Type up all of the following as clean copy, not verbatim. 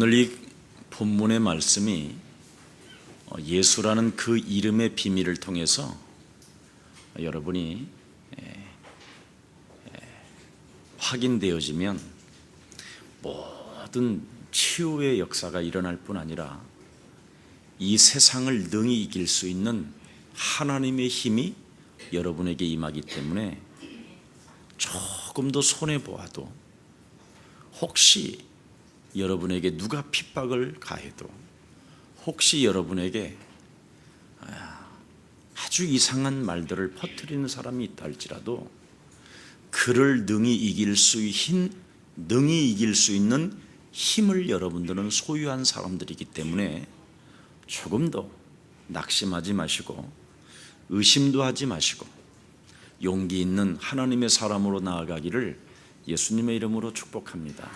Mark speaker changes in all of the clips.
Speaker 1: 오늘 이 본문의 말씀이 예수라는 그 이름의 비밀을 통해서 여러분이 확인되어지면 모든 치유의 역사가 일어날 뿐 아니라 이 세상을 능히 이길 수 있는 하나님의 힘이 여러분에게 임하기 때문에 조금 더 손해보아도 혹시 여러분에게 누가 핍박을 가해도 혹시 여러분에게 아주 이상한 말들을 퍼뜨리는 사람이 있다 할지라도 그를 능히 이길 수 있는 힘을 여러분들은 소유한 사람들이기 때문에 조금 더 낙심하지 마시고 의심도 하지 마시고 용기 있는 하나님의 사람으로 나아가기를 예수님의 이름으로 축복합니다.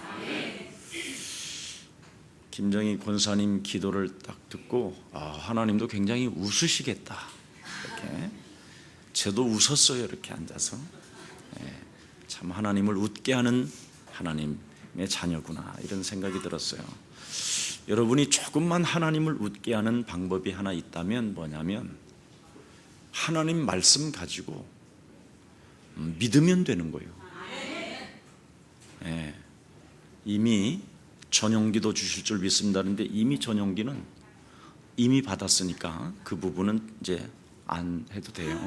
Speaker 1: 김정희 권사님 기도를 딱 듣고 하나님도 굉장히 웃으시겠다. 이렇게 저도 웃었어요. 이렇게 앉아서 참 하나님을 웃게 하는 하나님의 자녀구나 이런 생각이 들었어요. 여러분이 조금만 하나님을 웃게 하는 방법이 하나 있다면 뭐냐면 하나님 말씀 가지고 믿으면 되는 거예요. 이미 전용기도 주실 줄 믿습니다는데 이미 전용기는 이미 받았으니까 그 부분은 이제 안 해도 돼요.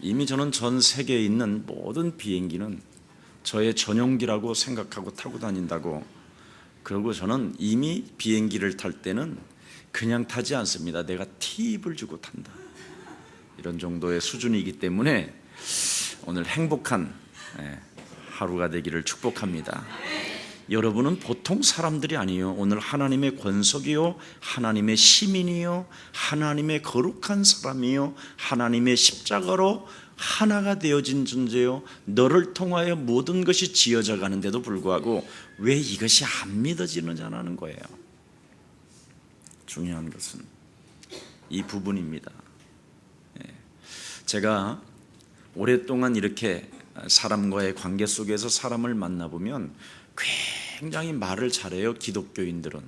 Speaker 1: 이미 저는 전 세계에 있는 모든 비행기는 저의 전용기라고 생각하고 타고 다닌다고. 그리고 저는 이미 비행기를 탈 때는 그냥 타지 않습니다. 내가 팁을 주고 탄다. 이런 정도의 수준이기 때문에 오늘 행복한 하루가 되기를 축복합니다. 여러분은 보통 사람들이 아니에요. 오늘 하나님의 권속이요, 하나님의 시민이요, 하나님의 거룩한 사람이요, 하나님의 십자가로 하나가 되어진 존재요. 너를 통하여 모든 것이 지어져 가는데도 불구하고 왜 이것이 안 믿어지느냐는 거예요. 중요한 것은 이 부분입니다. 제가 오랫동안 이렇게 사람과의 관계 속에서 사람을 만나보면 굉장히 말을 잘해요. 기독교인들은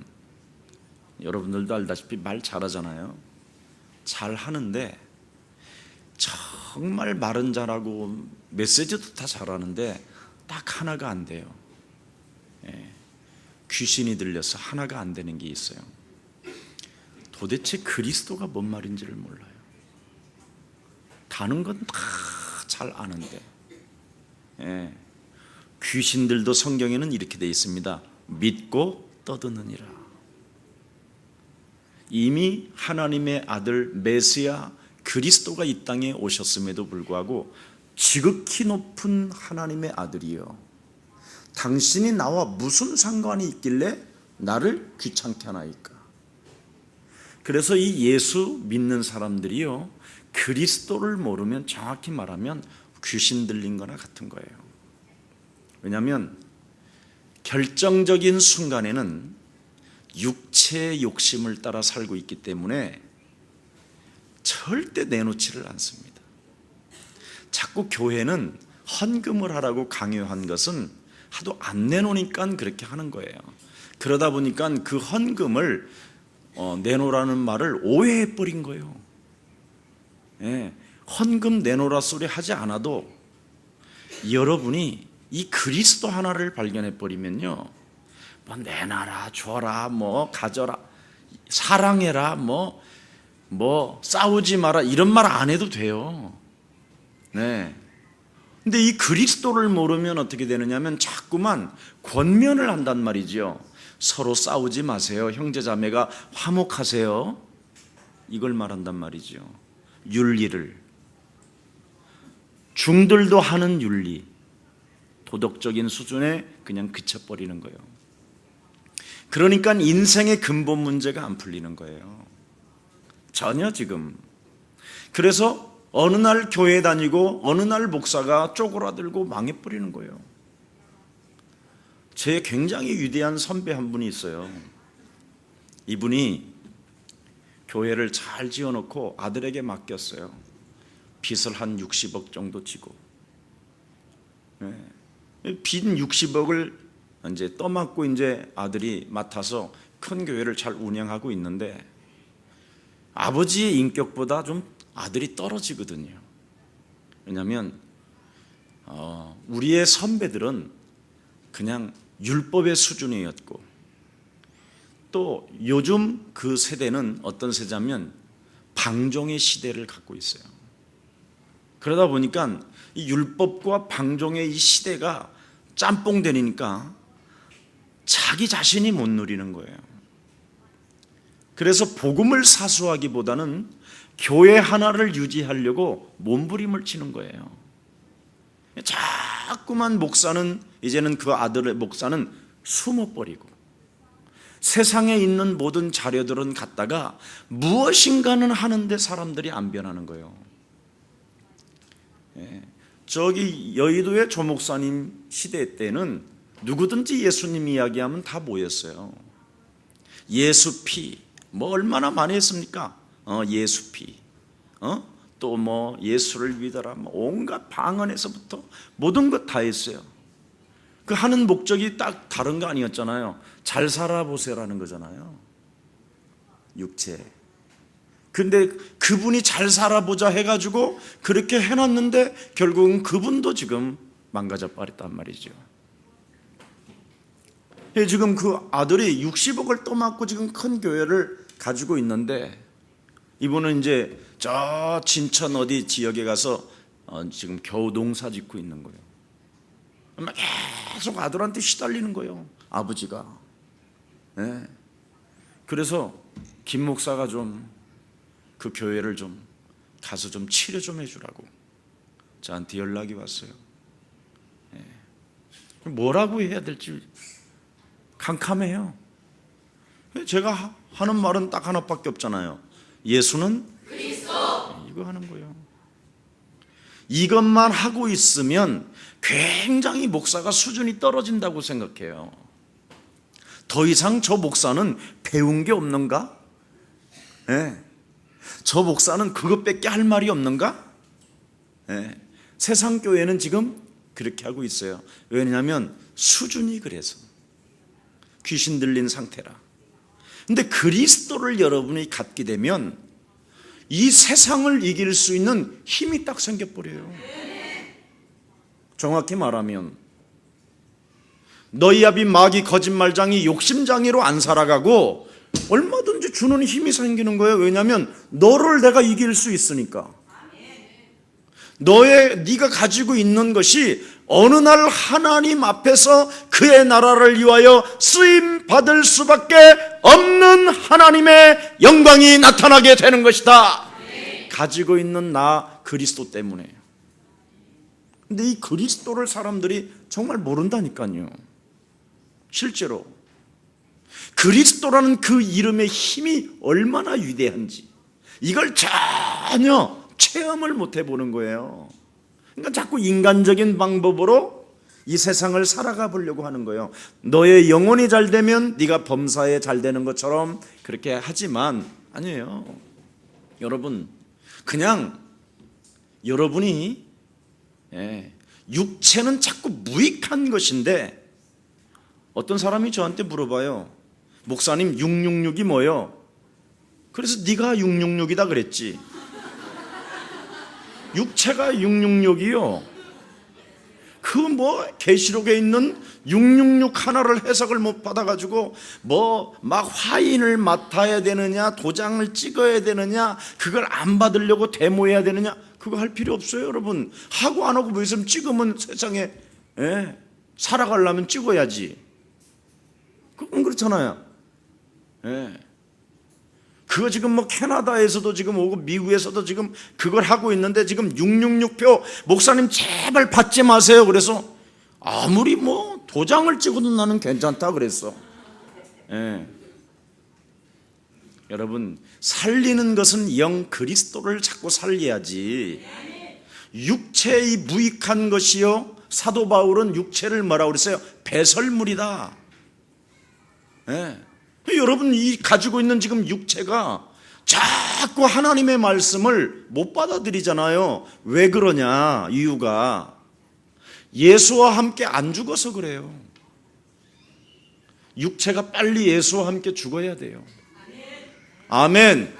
Speaker 1: 여러분들도 알다시피 말 잘하잖아요. 잘하는데 정말 말은 잘하고 메시지도 다 잘하는데 딱 하나가 안 돼요. 귀신이 들려서 하나가 안 되는 게 있어요. 도대체 그리스도가 뭔 말인지를 몰라요. 다른 건 다 잘 아는데 귀신들도 성경에는 이렇게 되어 있습니다. 믿고 떠드느니라. 이미 하나님의 아들 메시아 그리스도가 이 땅에 오셨음에도 불구하고 지극히 높은 하나님의 아들이요, 당신이 나와 무슨 상관이 있길래 나를 귀찮게 하나이까. 그래서 이 예수 믿는 사람들이요, 그리스도를 모르면 정확히 말하면 귀신 들린 거나 같은 거예요. 왜냐하면 결정적인 순간에는 육체의 욕심을 따라 살고 있기 때문에 절대 내놓지를 않습니다. 자꾸 교회는 헌금을 하라고 강요한 것은 하도 안 내놓으니까 그렇게 하는 거예요. 그러다 보니까 그 헌금을 내놓으라는 말을 오해해버린 거예요. 헌금 내놓으라 소리 하지 않아도 여러분이 이 그리스도 하나를 발견해버리면요, 뭐 내놔라, 줘라, 뭐 가져라, 사랑해라, 뭐 싸우지 마라 이런 말 안 해도 돼요. 근데 이 그리스도를 모르면 어떻게 되느냐면 자꾸만 권면을 한단 말이죠. 서로 싸우지 마세요. 형제자매가 화목하세요. 이걸 말한단 말이죠. 윤리를, 중들도 하는 윤리, 도덕적인 수준에 그냥 그쳐버리는 거예요. 그러니까 인생의 근본 문제가 안 풀리는 거예요. 전혀 지금. 그래서 어느 날 교회 다니고 어느 날 목사가 쪼그라들고 망해버리는 거예요. 제 굉장히 위대한 선배 한 분이 있어요. 이분이 교회를 잘 지어놓고 아들에게 맡겼어요. 빚을 한 60억 정도 지고. 빚 60억을 이제 떠맡고 이제 아들이 맡아서 큰 교회를 잘 운영하고 있는데 아버지의 인격보다 좀 아들이 떨어지거든요. 왜냐하면 우리의 선배들은 그냥 율법의 수준이었고, 또 요즘 그 세대는 어떤 세대냐면 방종의 시대를 갖고 있어요. 그러다 보니까 이 율법과 방종의 이 시대가 짬뽕되니까 자기 자신이 못 누리는 거예요. 그래서 복음을 사수하기보다는 교회 하나를 유지하려고 몸부림을 치는 거예요. 자꾸만 목사는, 이제는 그 아들의 목사는 숨어버리고 세상에 있는 모든 자료들은 갖다가 무엇인가는 하는데 사람들이 안 변하는 거예요. 저기 여의도의 조 목사님 시대 때는 누구든지 예수님 이야기하면 다 모였어요. 예수 피, 뭐 얼마나 많이 했습니까? 예수 피, 또 뭐 예수를 믿어라, 뭐 온갖 방언에서부터 모든 것 다 했어요. 그 하는 목적이 딱 다른 거 아니었잖아요. 잘 살아보세요라는 거잖아요. 육체. 근데 그분이 잘 살아보자 해가지고 그렇게 해놨는데 결국은 그분도 지금 망가져 버렸단 말이죠. 지금 그 아들이 60억을 떠맡고 지금 큰 교회를 가지고 있는데, 이분은 이제 저 진천 어디 지역에 가서 지금 겨우 농사 짓고 있는 거예요. 계속 아들한테 시달리는 거예요, 아버지가. 네. 그래서 김 목사가 좀 그 교회를 좀 가서 좀 치료 좀 해주라고 저한테 연락이 왔어요. 네. 뭐라고 해야 될지 캄캄해요. 제가 하는 말은 딱 하나밖에 없잖아요. 예수는 그리스도. 이거 하는 거예요. 이것만 하고 있으면 굉장히 목사가 수준이 떨어진다고 생각해요. 더 이상 저 목사는 배운 게 없는가? 네. 저 목사는 그것밖에 할 말이 없는가? 네. 세상 교회는 지금 그렇게 하고 있어요. 왜냐하면 수준이 그래서 귀신 들린 상태라. 근데 그리스도를 여러분이 갖게 되면 이 세상을 이길 수 있는 힘이 딱 생겨버려요. 정확히 말하면 너희 아비 마귀 거짓말장이 욕심장이로 안 살아가고 얼마든지 주는 힘이 생기는 거예요. 왜냐하면 너를 내가 이길 수 있으니까. 네가 가지고 있는 것이 어느 날 하나님 앞에서 그의 나라를 위하여 쓰임 받을 수밖에 없는 하나님의 영광이 나타나게 되는 것이다. 가지고 있는 나 그리스도 때문에. 근데 이 그리스도를 사람들이 정말 모른다니까요. 실제로 그리스도라는 그 이름의 힘이 얼마나 위대한지 이걸 전혀 체험을 못 해보는 거예요. 그러니까 자꾸 인간적인 방법으로 이 세상을 살아가 보려고 하는 거예요. 너의 영혼이 잘 되면 네가 범사에 잘 되는 것처럼 그렇게 하지만 아니에요. 여러분, 그냥 여러분이 육체는 자꾸 무익한 것인데, 어떤 사람이 저한테 물어봐요. 목사님 666이 뭐예요? 그래서 네가 666이다 그랬지. 육체가 666이요. 그 뭐 계시록에 있는 666 하나를 해석을 못 받아가지고 뭐 막 화인을 맡아야 되느냐, 도장을 찍어야 되느냐, 그걸 안 받으려고 데모해야 되느냐, 그거 할 필요 없어요. 여러분, 하고 안 하고 뭐 있으면 찍으면 세상에 살아가려면 찍어야지. 그건 그렇잖아요. 그거 지금 뭐 캐나다에서도 지금 오고 미국에서도 지금 그걸 하고 있는데, 지금 666표 목사님 제발 받지 마세요. 그래서 아무리 뭐 도장을 찍어도 나는 괜찮다 그랬어. 여러분, 살리는 것은 영 그리스도를 자꾸 살려야지. 육체의 무익한 것이요, 사도 바울은 육체를 뭐라고 그랬어요? 배설물이다. 여러분, 이 가지고 있는 지금 육체가 자꾸 하나님의 말씀을 못 받아들이잖아요. 왜 그러냐? 이유가 예수와 함께 안 죽어서 그래요. 육체가 빨리 예수와 함께 죽어야 돼요. 아멘.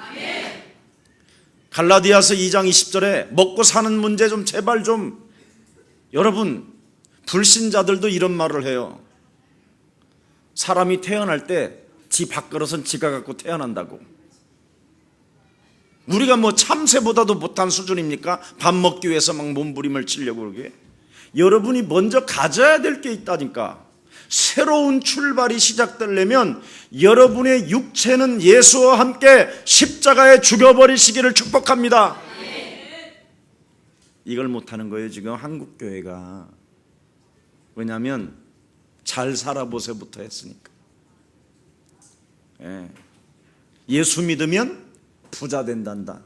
Speaker 1: 갈라디아서 2장 20절에 먹고 사는 문제 좀 제발 좀, 여러분 불신자들도 이런 말을 해요. 사람이 태어날 때 지 밥그릇은 지가 갖고 태어난다고. 우리가 뭐 참새보다도 못한 수준입니까? 밥 먹기 위해서 막 몸부림을 치려고 그러게. 여러분이 먼저 가져야 될 게 있다니까. 새로운 출발이 시작되려면 여러분의 육체는 예수와 함께 십자가에 죽여버리시기를 축복합니다. 이걸 못하는 거예요 지금 한국교회가. 왜냐하면 잘 살아보세부터 했으니까. 예수 믿으면 부자 된단다,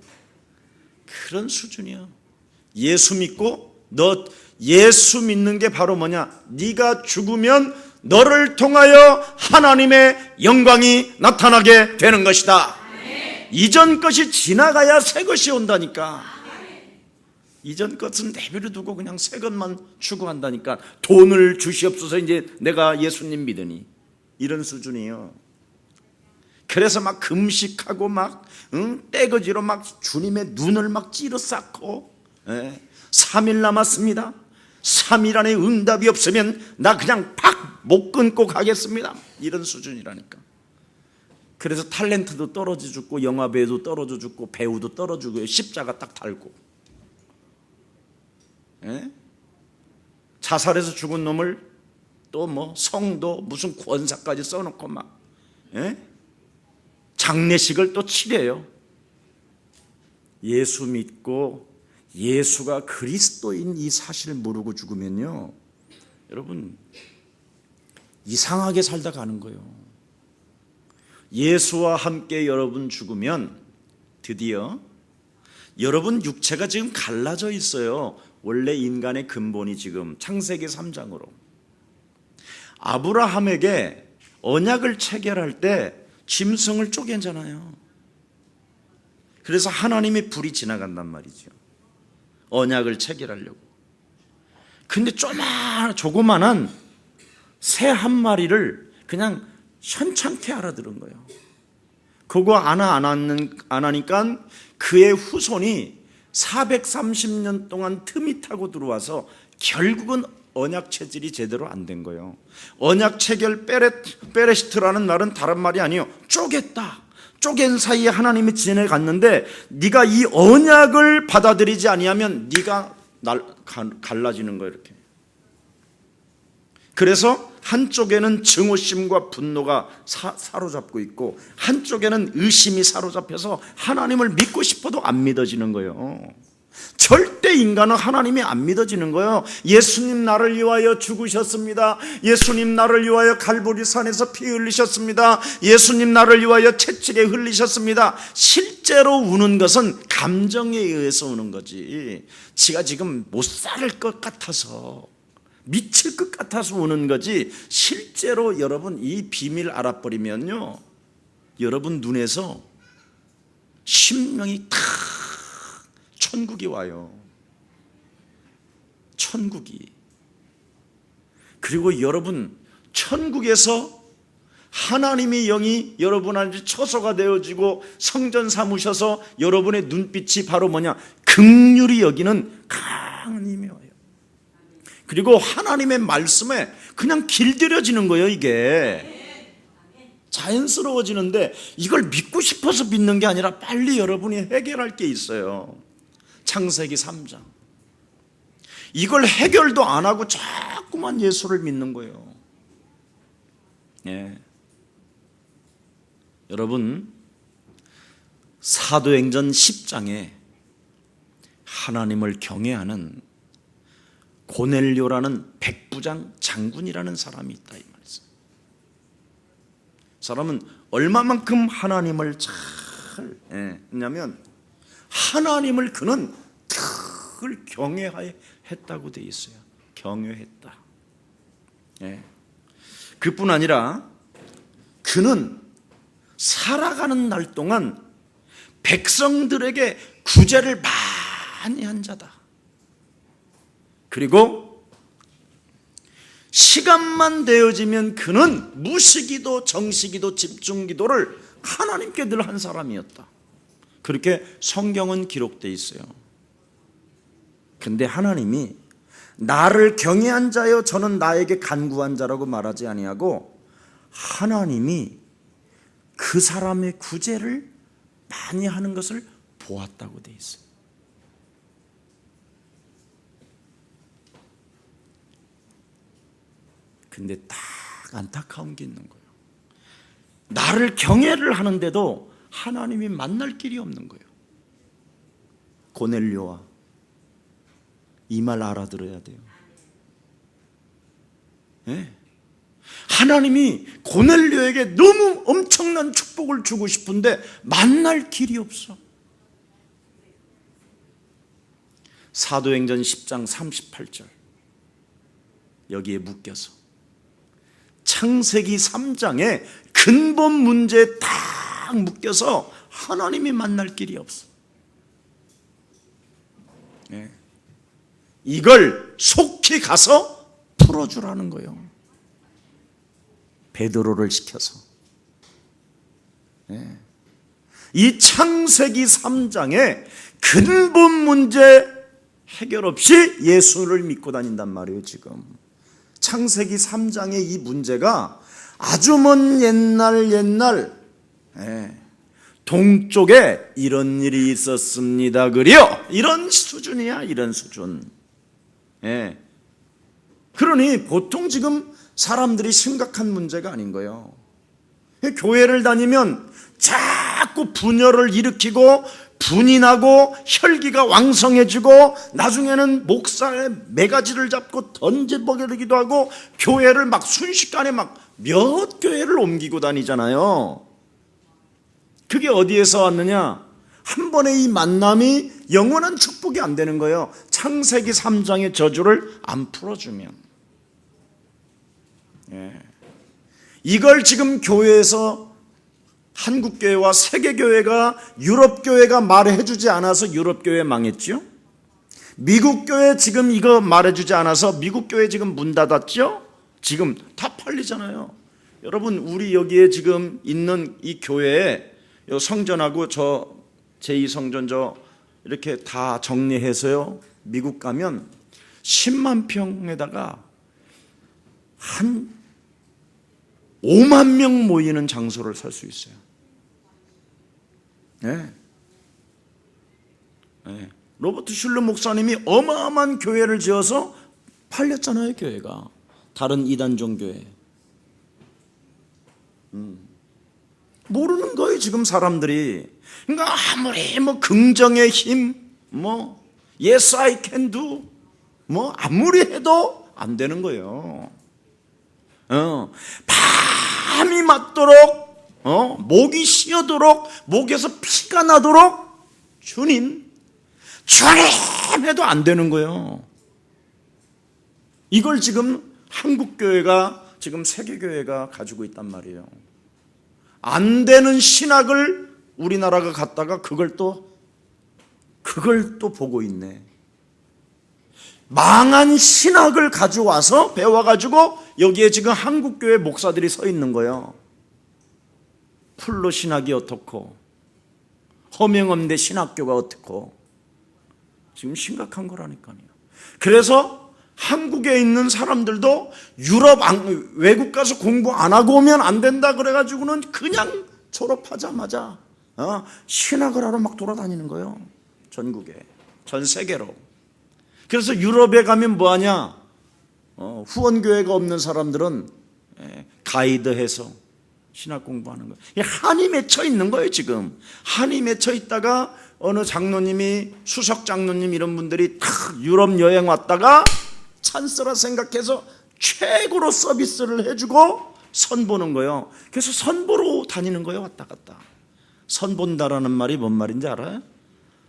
Speaker 1: 그런 수준이야. 예수 믿고, 너 예수 믿는 게 바로 뭐냐? 네가 죽으면 너를 통하여 하나님의 영광이 나타나게 되는 것이다. 이전 것이 지나가야 새 것이 온다니까. 이전 것은 내버려 두고 그냥 새 것만 추구한다니까. 돈을 주시옵소서, 이제 내가 예수님 믿으니, 이런 수준이에요. 그래서 막 금식하고 막 떼거지로 막 주님의 눈을 막 찌르 쌓고, 3일 남았습니다. 3일 안에 응답이 없으면 나 그냥 팍 못 끊고 가겠습니다, 이런 수준이라니까. 그래서 탤런트도 떨어져 죽고, 영화배우도 떨어져 죽고, 배우도 떨어져 죽고, 십자가 딱 달고, 자살해서 죽은 놈을 또 뭐 성도 무슨 권사까지 써놓고 막 장례식을 또 치래요. 예수 믿고 예수가 그리스도인 이 사실을 모르고 죽으면요, 여러분 이상하게 살다 가는 거예요. 예수와 함께 여러분 죽으면 드디어 여러분 육체가 지금 갈라져 있어요. 원래 인간의 근본이 지금 창세기 3장으로 아브라함에게 언약을 체결할 때 짐승을 쪼개잖아요. 그래서 하나님의 불이 지나간단 말이죠, 언약을 체결하려고. 근데 조그만한 새 한 마리를 그냥 현찮게 알아들은 거예요. 그거 안 하니까 그의 후손이 430년 동안 틈이 타고 들어와서 결국은 언약 체질이 제대로 안 된 거예요. 언약 체결 베레시트라는 말은 다른 말이 아니에요. 쪼갰다. 쪼갠 사이에 하나님이 지내갔는데 네가 이 언약을 받아들이지 아니하면 네가 갈라지는 거예요, 이렇게. 그래서 한쪽에는 증오심과 분노가 사로잡고 있고, 한쪽에는 의심이 사로잡혀서 하나님을 믿고 싶어도 안 믿어지는 거예요. 절대 인간은 하나님이 안 믿어지는 거예요. 예수님 나를 위하여 죽으셨습니다. 예수님 나를 위하여 갈보리산에서 피 흘리셨습니다. 예수님 나를 위하여 채찍에 흘리셨습니다. 실제로 우는 것은 감정에 의해서 우는 거지, 지가 지금 못 살 것 같아서, 미칠 것 같아서 우는 거지. 실제로 여러분 이 비밀 알아버리면요, 여러분 눈에서 심령이 탁 천국이 와요. 천국이. 그리고 여러분 천국에서 하나님의 영이 여러분한테 처소가 되어지고 성전 삼으셔서 여러분의 눈빛이 바로 뭐냐? 긍휼히 여기는 강한 힘이 와요. 그리고 하나님의 말씀에 그냥 길들여지는 거예요. 이게 자연스러워지는데, 이걸 믿고 싶어서 믿는 게 아니라 빨리 여러분이 해결할 게 있어요. 창세기 3장. 이걸 해결도 안 하고 자꾸만 예수를 믿는 거예요. 여러분 사도행전 10장에 하나님을 경외하는 고넬료라는 백부장 장군이라는 사람이 있다, 이 말이죠. 사람은 얼마만큼 하나님을 잘 했냐면, 하나님을 그는 늘 경외했다고 돼 있어요. 경외했다. 그뿐 아니라 그는 살아가는 날 동안 백성들에게 구제를 많이 한 자다. 그리고 시간만 되어지면 그는 무시기도, 정시기도, 집중기도를 하나님께 늘 한 사람이었다. 그렇게 성경은 기록되어 있어요. 근데 하나님이 나를 경외한 자여 저는 나에게 간구한 자라고 말하지 아니하고, 하나님이 그 사람의 구제를 많이 하는 것을 보았다고 되어 있어요. 근데 딱 안타까운 게 있는 거예요. 나를 경외를 하는데도 하나님이 만날 길이 없는 거예요. 고넬료와, 이 말 알아들어야 돼요. 네. 하나님이 고넬료에게 너무 엄청난 축복을 주고 싶은데 만날 길이 없어. 사도행전 10장 38절 여기에 묶여서 창세기 3장에 근본 문제에 딱 묶여서 하나님이 만날 길이 없어. 네. 이걸 속히 가서 풀어주라는 거예요. 베드로를 시켜서. 네. 이 창세기 3장에 근본 문제 해결 없이 예수를 믿고 다닌단 말이에요. 지금 창세기 3장의 이 문제가 아주 먼 옛날 동쪽에 이런 일이 있었습니다 그려, 이런 수준이야. 이런 수준. 그러니 보통 지금 사람들이 심각한 문제가 아닌 거예요. 교회를 다니면 자꾸 분열을 일으키고 분이 나고 혈기가 왕성해지고 나중에는 목사의 매가지를 잡고 던져버리기도 하고 교회를 막 순식간에 막 몇 교회를 옮기고 다니잖아요. 그게 어디에서 왔느냐? 한 번의 이 만남이 영원한 축복이 안 되는 거예요. 창세기 3장의 저주를 안 풀어주면. 이걸 지금 교회에서 한국교회와 세계교회가, 유럽교회가 말해주지 않아서 유럽교회 망했죠. 미국교회 지금 이거 말해주지 않아서 미국교회 지금 문 닫았죠. 지금 다 팔리잖아요. 여러분, 우리 여기에 지금 있는 이 교회에 성전하고 저 제2성전 저 이렇게 다 정리해서요, 미국 가면 10만 평에다가 한 5만 명 모이는 장소를 살 수 있어요. 네. 로버트 슐러 목사님이 어마어마한 교회를 지어서 팔렸잖아요. 교회가 다른 이단종 교회. 모르는 거예요 지금 사람들이. 그러니까 아무리 뭐 긍정의 힘, 뭐 yes I can do, 뭐 아무리 해도 안 되는 거예요. 밤이 맞도록, 목이 쉬어도록, 목에서 피가 나도록 주님 해도 안 되는 거예요. 이걸 지금 한국교회가, 지금 세계교회가 가지고 있단 말이에요. 안 되는 신학을 우리나라가 갖다가 그걸 또 보고 있네. 망한 신학을 가져와서 배워가지고 여기에 지금 한국교회 목사들이 서 있는 거예요. 풀로 신학이 어떻고, 허명 없는 신학교가 어떻고, 지금 심각한 거라니까요. 그래서 한국에 있는 사람들도 유럽, 외국 가서 공부 안 하고 오면 안 된다 그래가지고는 그냥 졸업하자마자 신학을 하러 막 돌아다니는 거예요. 전국에, 전 세계로. 그래서 유럽에 가면 뭐하냐? 후원교회가 없는 사람들은 가이드해서 신학 공부하는 거예요. 한이 맺혀 있는 거예요 지금. 한이 맺혀 있다가 어느 장로님이, 수석 장로님 이런 분들이 탁 유럽 여행 왔다가 찬스라 생각해서 최고로 서비스를 해주고 선 보는 거예요. 그래서 선 보러 다니는 거예요. 왔다 갔다. 선 본다라는 말이 뭔 말인지 알아요?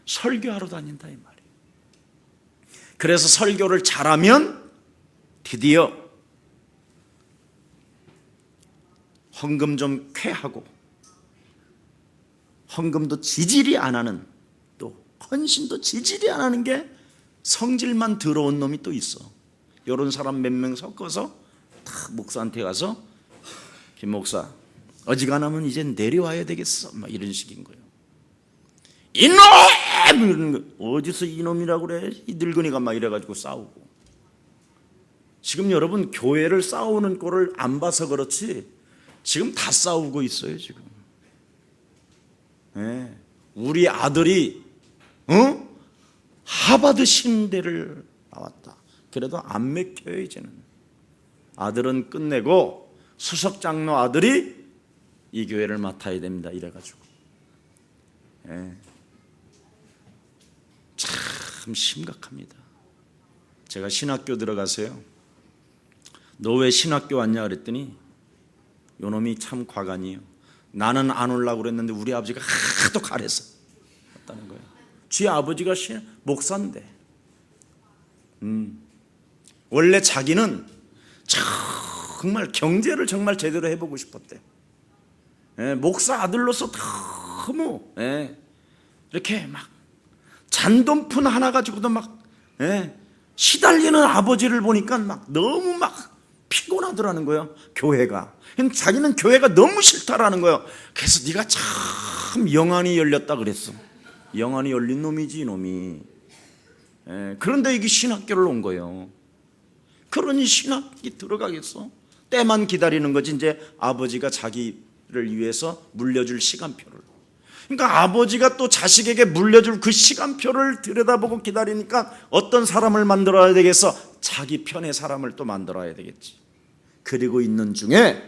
Speaker 1: 설교하러 다닌다 이 말이에요. 그래서 설교를 잘하면 드디어 헌금 좀 쾌하고, 헌금도 지질이 안 하는, 또 헌신도 지질이 안 하는 게 성질만 더러운 놈이 또 있어. 이런 사람 몇 명 섞어서 탁 목사한테 가서 김 목사 어지간하면 이제 내려와야 되겠어 막 이런 식인 거예요. 이놈! 이러는 거. 어디서 이놈이라고 그래? 이 늙은이가 막 이래가지고 싸우고. 지금 여러분 교회를 싸우는 꼴을 안 봐서 그렇지 지금 다 싸우고 있어요 지금. 네. 우리 아들이 하버드 신대를 나왔다. 그래도 안 맥혀요 이제는. 아들은 끝내고 수석장로 아들이 이 교회를 맡아야 됩니다 이래가지고. 네. 참 심각합니다. 제가 신학교 들어가서요. 너 왜 신학교 왔냐 그랬더니 요놈이 참 과간이에요. 나는 안 오려고 그랬는데 우리 아버지가 하도 가래서 왔다는 거예요. 지 아버지가 목사인데 원래 자기는 정말 경제를 정말 제대로 해보고 싶었대. 목사 아들로서 너무 이렇게 막 잔돈푼 하나 가지고도 막 시달리는 아버지를 보니까 막 너무 막 피곤하더라는 거예요. 교회가. 자기는 교회가 너무 싫다라는 거예요. 그래서 네가 참 영안이 열렸다 그랬어. 영안이 열린 놈이지 이놈이. 그런데 이게 신학교를 온 거예요. 그러니 신학이 들어가겠어? 때만 기다리는 거지. 이제 아버지가 자기를 위해서 물려줄 시간표를. 그러니까 아버지가 또 자식에게 물려줄 그 시간표를 들여다보고 기다리니까 어떤 사람을 만들어야 되겠어? 자기 편의 사람을 또 만들어야 되겠지. 그리고 있는 중에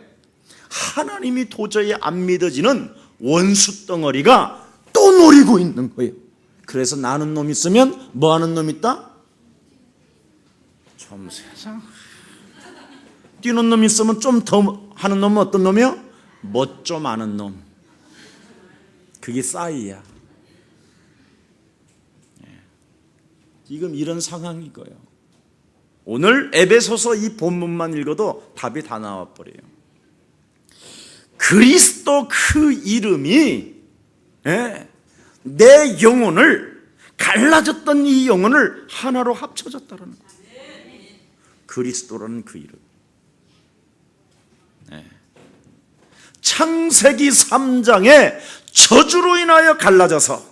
Speaker 1: 하나님이 도저히 안 믿어지는 원수 덩어리가 또 노리고 있는 거예요. 그래서 나는 놈 있으면 뭐 하는 놈 있다? 좀 세상. 뛰는 놈 있으면 좀 더 하는 놈은 어떤 놈이요? 멋 좀 아는 놈. 그게 싸이야. 지금 이런 상황인 거예요. 오늘 에베소서 이 본문만 읽어도 답이 다 나와버려요. 그리스도 그 이름이 내 영혼을 갈라졌던 이 영혼을 하나로 합쳐졌다는 거예요. 그리스도라는 그 이름. 창세기 3장에 저주로 인하여 갈라져서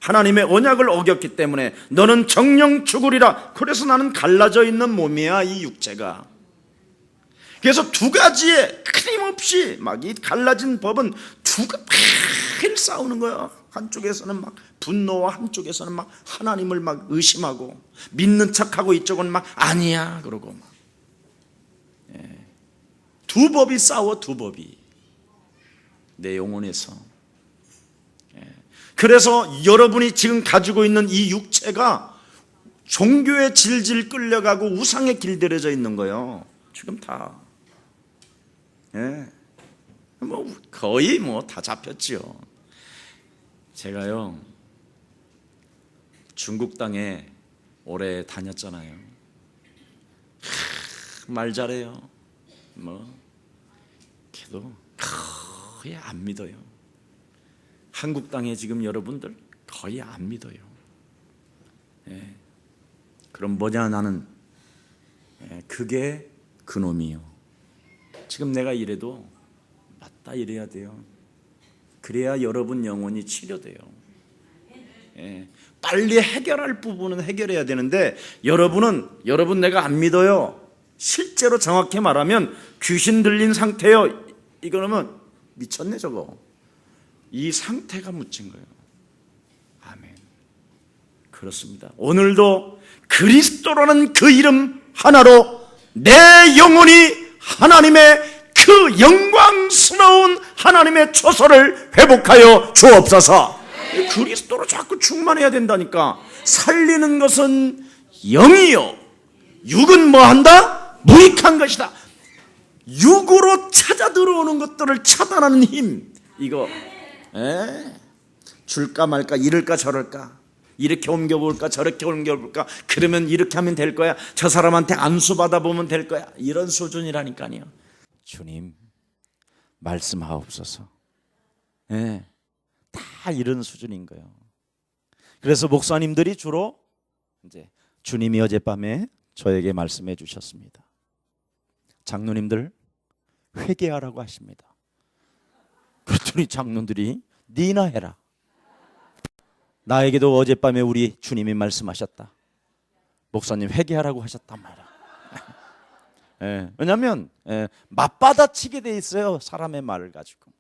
Speaker 1: 하나님의 언약을 어겼기 때문에 너는 정령 죽으리라. 그래서 나는 갈라져 있는 몸이야 이 육체가. 그래서 두 가지에 끊임없이 막 이 갈라진 법은 매일 싸우는 거야. 한쪽에서는 막 분노와 한쪽에서는 막 하나님을 막 의심하고 믿는 척하고 이쪽은 막 아니야 그러고 막. 두 법이 싸워. 두 법이 내 영혼에서. 그래서 여러분이 지금 가지고 있는 이 육체가 종교에 질질 끌려가고 우상에 길들여져 있는 거예요. 지금 다. 뭐 거의 뭐 다 잡혔지요. 제가요 중국 땅에 오래 다녔잖아요. 말 잘해요. 뭐 걔도 거의 안 믿어요. 한국 땅에 지금 여러분들 거의 안 믿어요. 그럼 뭐냐 나는 그게 그놈이요. 지금 내가 이래도 맞다 이래야 돼요. 그래야 여러분 영혼이 치료돼요. 빨리 해결할 부분은 해결해야 되는데 여러분 내가 안 믿어요. 실제로 정확히 말하면 귀신 들린 상태요. 이거는 미쳤네 저거. 이 상태가 묻힌 거예요. 아멘. 그렇습니다. 오늘도 그리스도라는 그 이름 하나로 내 영혼이 하나님의 그 영광스러운 하나님의 초소를 회복하여 주옵소서. 그리스도로 자꾸 충만해야 된다니까. 살리는 것은 영이요 육은 뭐한다? 무익한 것이다. 육으로 찾아 들어오는 것들을 차단하는 힘. 이거 줄까 말까 이럴까 저럴까 이렇게 옮겨볼까 저렇게 옮겨볼까 그러면 이렇게 하면 될 거야. 저 사람한테 안수 받아보면 될 거야. 이런 수준이라니까요. 주님 말씀하옵소서. 다 이런 수준인 거예요. 그래서 목사님들이 주로 이제 주님이 어젯밤에 저에게 말씀해 주셨습니다.
Speaker 2: 장로님들 회개하라고 하십니다. 그랬더니 장로들이 니나 해라. 나에게도 어젯밤에 우리 주님이 말씀하셨다. 목사님 회개하라고 하셨단 말이야. 왜냐하면 맞받아치게 돼 있어요. 사람의 말을 가지고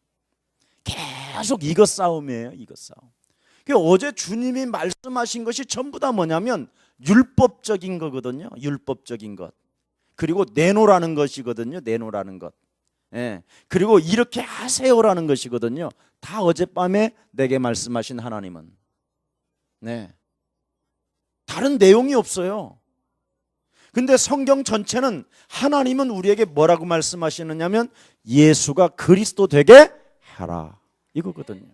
Speaker 2: 계속 이것 싸움이에요. 이것 싸움. 어제 주님이 말씀하신 것이 전부 다 뭐냐면 율법적인 거거든요. 율법적인 것. 그리고 내놓으라는 것이거든요. 내놓으라는 것. 그리고 이렇게 하세요라는 것이거든요. 다 어젯밤에 내게 말씀하신 하나님은. 다른 내용이 없어요. 근데 성경 전체는 하나님은 우리에게 뭐라고 말씀하시느냐면 예수가 그리스도 되게 하라 이거거든요.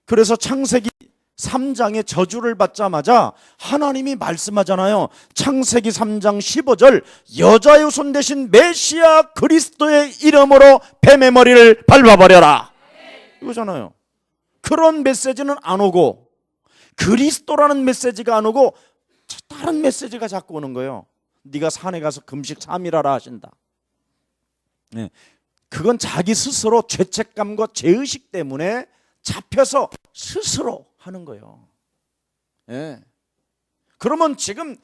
Speaker 2: 그래서 창세기 3장의 저주를 받자마자 하나님이 말씀하잖아요. 창세기 3장 15절 여자의 손 대신 메시아 그리스도의 이름으로 뱀의 머리를 밟아버려라 이거잖아요. 그런 메시지는 안 오고 그리스도라는 메시지가 안 오고 다른 메시지가 자꾸 오는 거예요. 네가 산에 가서 금식 3일 하라 하신다. 그건 자기 스스로 죄책감과 죄의식 때문에 잡혀서 스스로 하는 거예요. 그러면 지금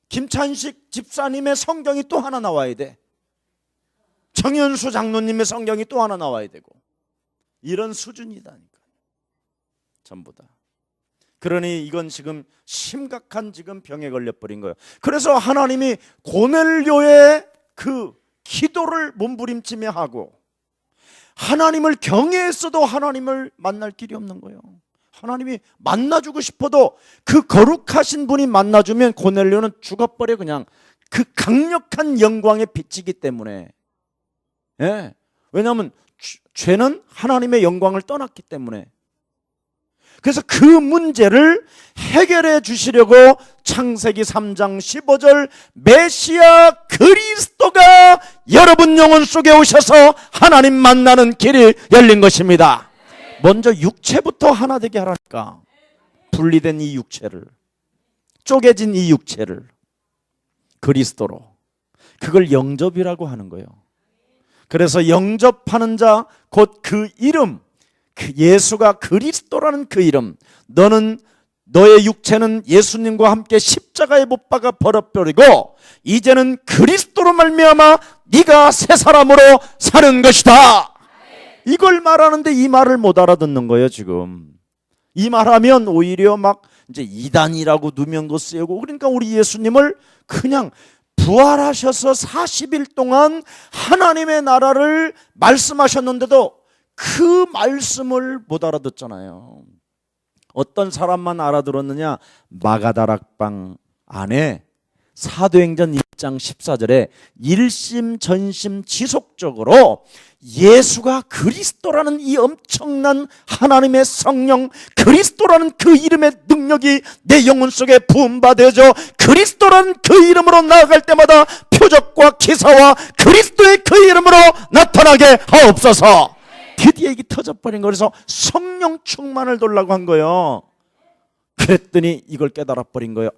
Speaker 2: 김찬식 집사님의 성경이 또 하나 나와야 돼. 정현수 장로님의 성경이 또 하나 나와야 되고 이런 수준이다니까 전부 다. 그러니 이건 지금 심각한 지금 병에 걸려버린 거예요. 그래서 하나님이 고넬료의 그 기도를 몸부림치며 하고 하나님을 경외했어도 하나님을 만날 길이 없는 거예요. 하나님이 만나주고 싶어도 그 거룩하신 분이 만나주면 고넬료는 죽어버려. 그냥 그 강력한 영광에 비치기 때문에. 왜냐하면 죄는 하나님의 영광을 떠났기 때문에. 그래서 그 문제를 해결해 주시려고 창세기 3장 15절 메시아 그리스도가 여러분 영혼 속에 오셔서 하나님 만나는 길이 열린 것입니다. 먼저 육체부터 하나 되게 하라니까. 분리된 이 육체를, 쪼개진 이 육체를 그리스도로, 그걸 영접이라고 하는 거예요. 그래서 영접하는 자 곧 그 이름, 예수가 그리스도라는 그 이름, 너의 육체는 예수님과 함께 십자가에 못 박아 버려버리고 이제는 그리스도로 말미암아 네가 새 사람으로 사는 것이다. 이걸 말하는데 이 말을 못 알아듣는 거예요. 지금 이 말하면 오히려 막 이제 이단이라고 누명도 쓰고, 그러니까 우리 예수님을 그냥 부활하셔서 40일 동안 하나님의 나라를 말씀하셨는데도 그 말씀을 못 알아듣잖아요. 어떤 사람만 알아들었느냐? 마가다락방 안에 사도행전 1장 14절에 일심전심 지속적으로 예수가 그리스도라는 이 엄청난 하나님의 성령, 그리스도라는 그 이름의 능력이 내 영혼 속에 부음받아져 그리스도라는 그 이름으로 나아갈 때마다 표적과 기사와 그리스도의 그 이름으로 나타나게 하옵소서. 드디어 이게 터져버린 거예요. 그래서 성령 충만을 돌라고 한 거예요. 그랬더니 이걸 깨달아버린 거예요.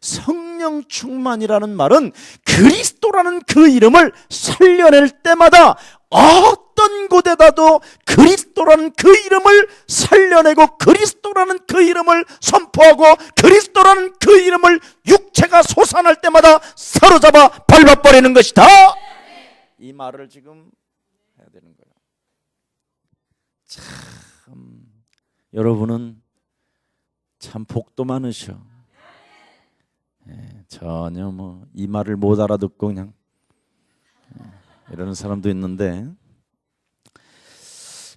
Speaker 2: 성령 충만이라는 말은 그리스도라는 그 이름을 살려낼 때마다 어떤 곳에다도 그리스도라는 그 이름을 살려내고 그리스도라는 그 이름을 선포하고 그리스도라는 그 이름을 육체가 솟아날 때마다 사로잡아 밟아버리는 것이다. 이 말을 지금 해야 되는 거예요. 참 여러분은 참 복도 많으셔. 전혀 뭐 이 말을 못 알아듣고 그냥 이러는 사람도 있는데,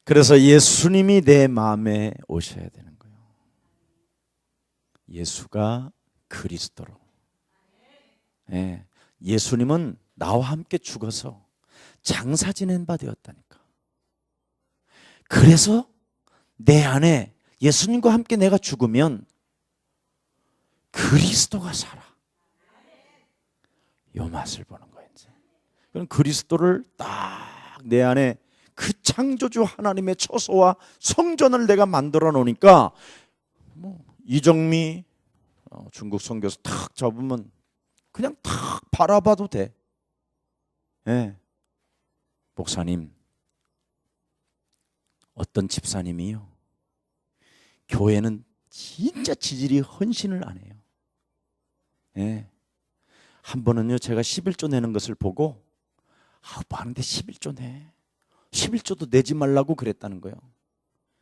Speaker 2: 그래서 예수님이 내 마음에 오셔야 되는 거예요. 예수가 그리스도로. 예수님은 나와 함께 죽어서 장사 지낸 바 되었다니까. 그래서 내 안에 예수님과 함께 내가 죽으면 그리스도가 살아. 요 맛을 보는 거예요. 이제. 그럼 그리스도를 딱 내 안에 그 창조주 하나님의 처소와 성전을 내가 만들어 놓으니까 뭐 이정미 중국 선교사 탁 잡으면 그냥 탁 바라봐도 돼. 예. 목사님, 어떤 집사님이요, 교회는 진짜 지질이 헌신을 안 해요. 예. 한 번은요, 제가 11조 내는 것을 보고, 뭐 하는데 11조 내. 11조도 내지 말라고 그랬다는 거예요.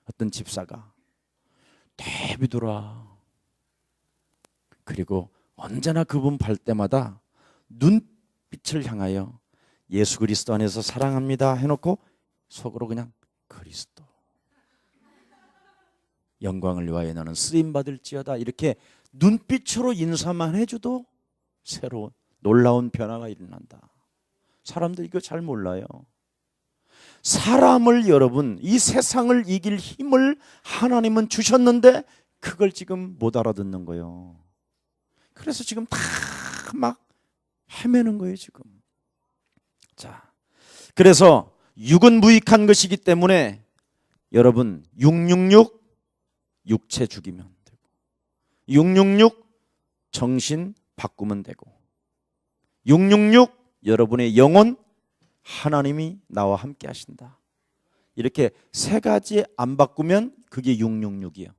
Speaker 2: 어떤 집사가. 대비돌아. 그리고 언제나 그분 볼 때마다 눈빛을 향하여 예수 그리스도 안에서 사랑합니다 해놓고 속으로 그냥 그리스도 영광을 위하여 너는 쓰임받을지어다, 이렇게 눈빛으로 인사만 해줘도 새로운 놀라운 변화가 일어난다. 사람들 이거 잘 몰라요. 사람을, 여러분, 이 세상을 이길 힘을 하나님은 주셨는데 그걸 지금 못 알아듣는 거예요. 그래서 지금 다 막 헤매는 거예요 지금. 자, 그래서 육은 무익한 것이기 때문에 여러분 666 육체 죽이면 되고, 666 정신 바꾸면 되고, 666 여러분의 영혼 하나님이 나와 함께 하신다. 이렇게 세 가지 안 바꾸면 그게 666이에요.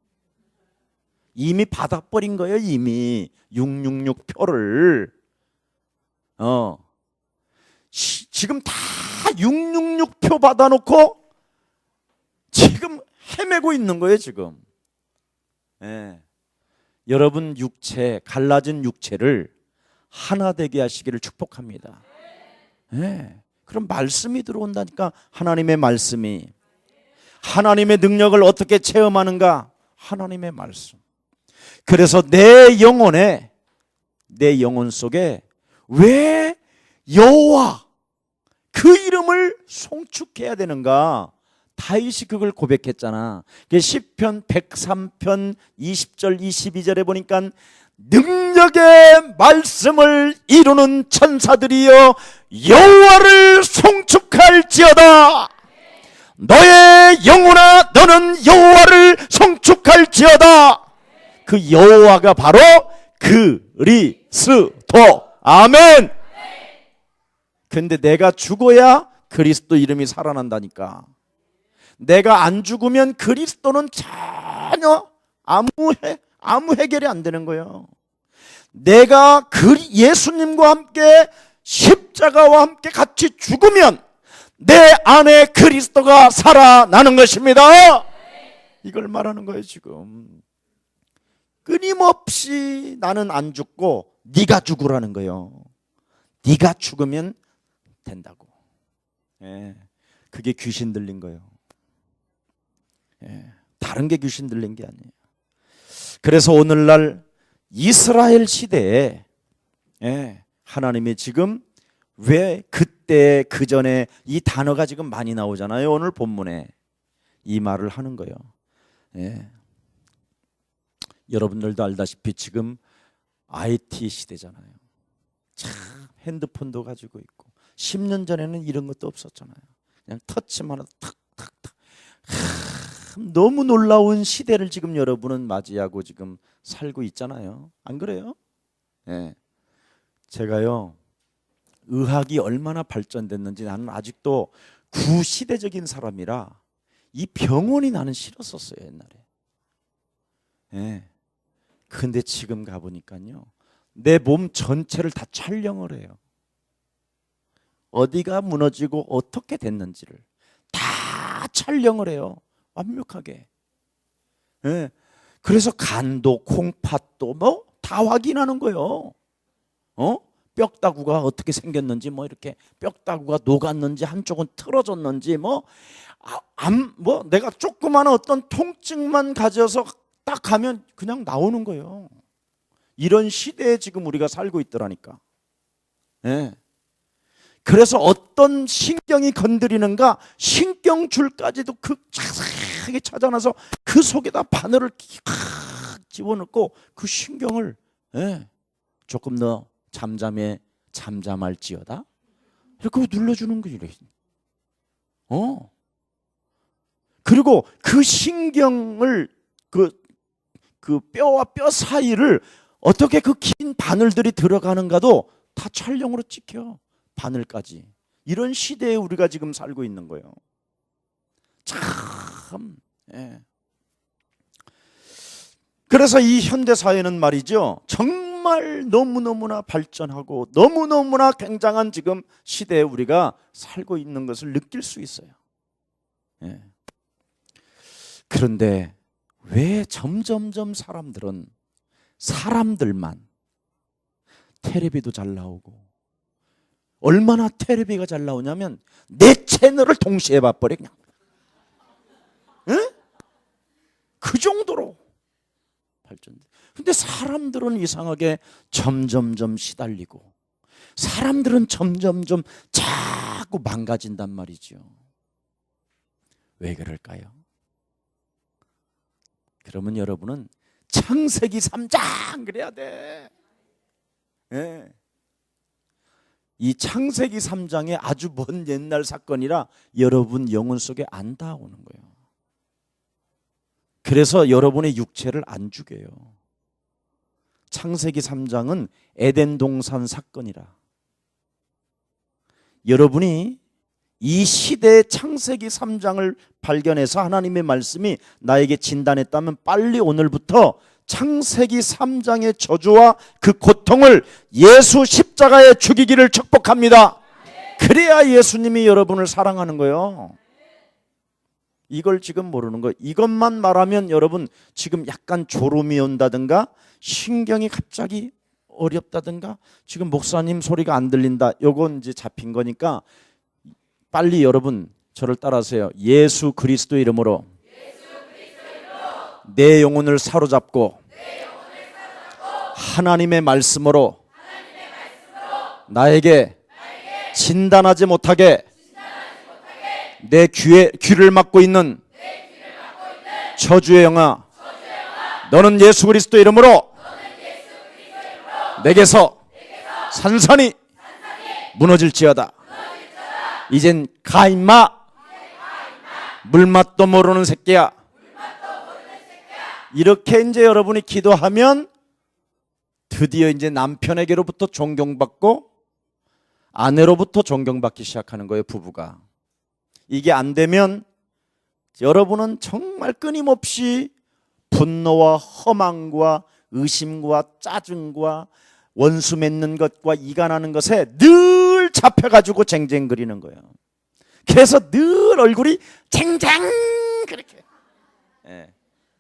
Speaker 2: 이미 받아버린 거예요. 이미 666 표를. 지금 다 666 표 받아놓고 지금 헤매고 있는 거예요 지금. 예. 여러분 육체, 갈라진 육체를 하나 되게 하시기를 축복합니다. 예. 그럼 말씀이 들어온다니까. 하나님의 말씀이. 하나님의 능력을 어떻게 체험하는가? 하나님의 말씀. 그래서 내 영혼에, 내 영혼 속에 왜 여호와 그 이름을 송축해야 되는가? 다윗이 그걸 고백했잖아. 시편 103편 20절 22절에 보니까 능력의 말씀을 이루는 천사들이여 여호와를 송축할지어다. 너의 영혼아 너는 여호와를 송축할지어다. 그 여호와가 바로 그리스도. 아멘. 근데 내가 죽어야 그리스도 이름이 살아난다니까. 내가 안 죽으면 그리스도는 전혀 아무 해결이 안 되는 거예요. 내가 예수님과 함께 십자가와 함께 같이 죽으면 내 안에 그리스도가 살아나는 것입니다. 이걸 말하는 거예요 지금. 끊임없이 나는 안 죽고 네가 죽으라는 거예요. 네가 죽으면 된다고. 예, 그게 귀신 들린 거예요. 예, 다른 게 귀신 들린 게 아니에요. 그래서 오늘날 이스라엘 시대에 하나님이 지금 왜 그때 그 전에 이 단어가 지금 많이 나오잖아요. 오늘 본문에 이 말을 하는 거예요. 여러분들도 알다시피 지금 IT 시대잖아요. 참 핸드폰도 가지고 있고 10년 전에는 이런 것도 없었잖아요. 그냥 터치만 해도 탁탁탁. 너무 놀라운 시대를 지금 여러분은 맞이하고 지금 살고 있잖아요. 안 그래요? 예. 제가요, 의학이 얼마나 발전됐는지 나는 아직도 구시대적인 사람이라 이 병원이 나는 싫었었어요 옛날에. 예. 근데 지금 가보니까요, 내 몸 전체를 다 촬영을 해요. 어디가 무너지고 어떻게 됐는지를 다 촬영을 해요. 완벽하게. 예. 그래서 간도 콩팥도 뭐 다 확인하는 거예요. 뼈다구가 어떻게 생겼는지, 뭐 이렇게 뼈다구가 녹았는지, 한쪽은 틀어졌는지, 뭐 내가 조그마한 어떤 통증만 가져서 딱 가면 그냥 나오는 거예요. 이런 시대에 지금 우리가 살고 있더라니까. 예. 그래서 어떤 신경이 건드리는가, 신경줄까지도 그 자세하게 찾아놔서 그 속에다 바늘을 집어넣고 그 신경을 조금 더 잠잠할지어다 이렇게 눌러주는 거예요. 그리고 그 신경을 그 뼈와 뼈 사이를 어떻게 그 긴 바늘들이 들어가는가도 다 촬영으로 찍혀. 바늘까지. 이런 시대에 우리가 지금 살고 있는 거예요. 참. 예. 그래서 이 현대 사회는 말이죠, 정말 너무너무나 발전하고 너무너무나 굉장한 지금 시대에 우리가 살고 있는 것을 느낄 수 있어요. 예. 그런데 왜 점점점 사람들만 텔레비도 잘 나오고, 얼마나 텔레비가 잘 나오냐면 내 채널을 동시에 봐버려 그냥. 예? 그 정도로 발전돼. 근데 사람들은 이상하게 점점점 시달리고, 사람들은 점점점 자꾸 망가진단 말이죠. 왜 그럴까요? 그러면 여러분은 창세기 3장 그래야 돼. 예. 이 창세기 3장에 아주 먼 옛날 사건이라 여러분 영혼 속에 안 닿아오는 거예요. 그래서 여러분의 육체를 안 죽여요. 창세기 3장은 에덴 동산 사건이라. 여러분이 이 시대의 창세기 3장을 발견해서 하나님의 말씀이 나에게 진단했다면 빨리 오늘부터 창세기 3장의 저주와 그 고통을 예수 십자가에 죽이기를 축복합니다. 그래야 예수님이 여러분을 사랑하는 거예요. 이걸 지금 모르는 거예요. 이것만 말하면 여러분 지금 약간 졸음이 온다든가 신경이 갑자기 어렵다든가 지금 목사님 소리가 안 들린다, 요건 이제 잡힌 거니까 빨리 여러분 저를 따라하세요. 예수 그리스도 이름으로 내 영혼을 사로잡고 하나님의 말씀으로 나에게 진단하지 못하게 내 귀를 막고 있는 저주의 영아, 너는 예수 그리스도 이름으로 내게서 산산이 무너질지어다. 이젠 가 임마, 물맛도 모르는 새끼야. 이렇게 이제 여러분이 기도하면 드디어 이제 남편에게로부터 존경받고 아내로부터 존경받기 시작하는 거예요, 부부가. 이게 안 되면 여러분은 정말 끊임없이 분노와 허망과 의심과 짜증과 원수 맺는 것과 이간하는 것에 늘 잡혀가지고 쟁쟁거리는 거예요. 그래서 늘 얼굴이 쟁쟁 그렇게. 예.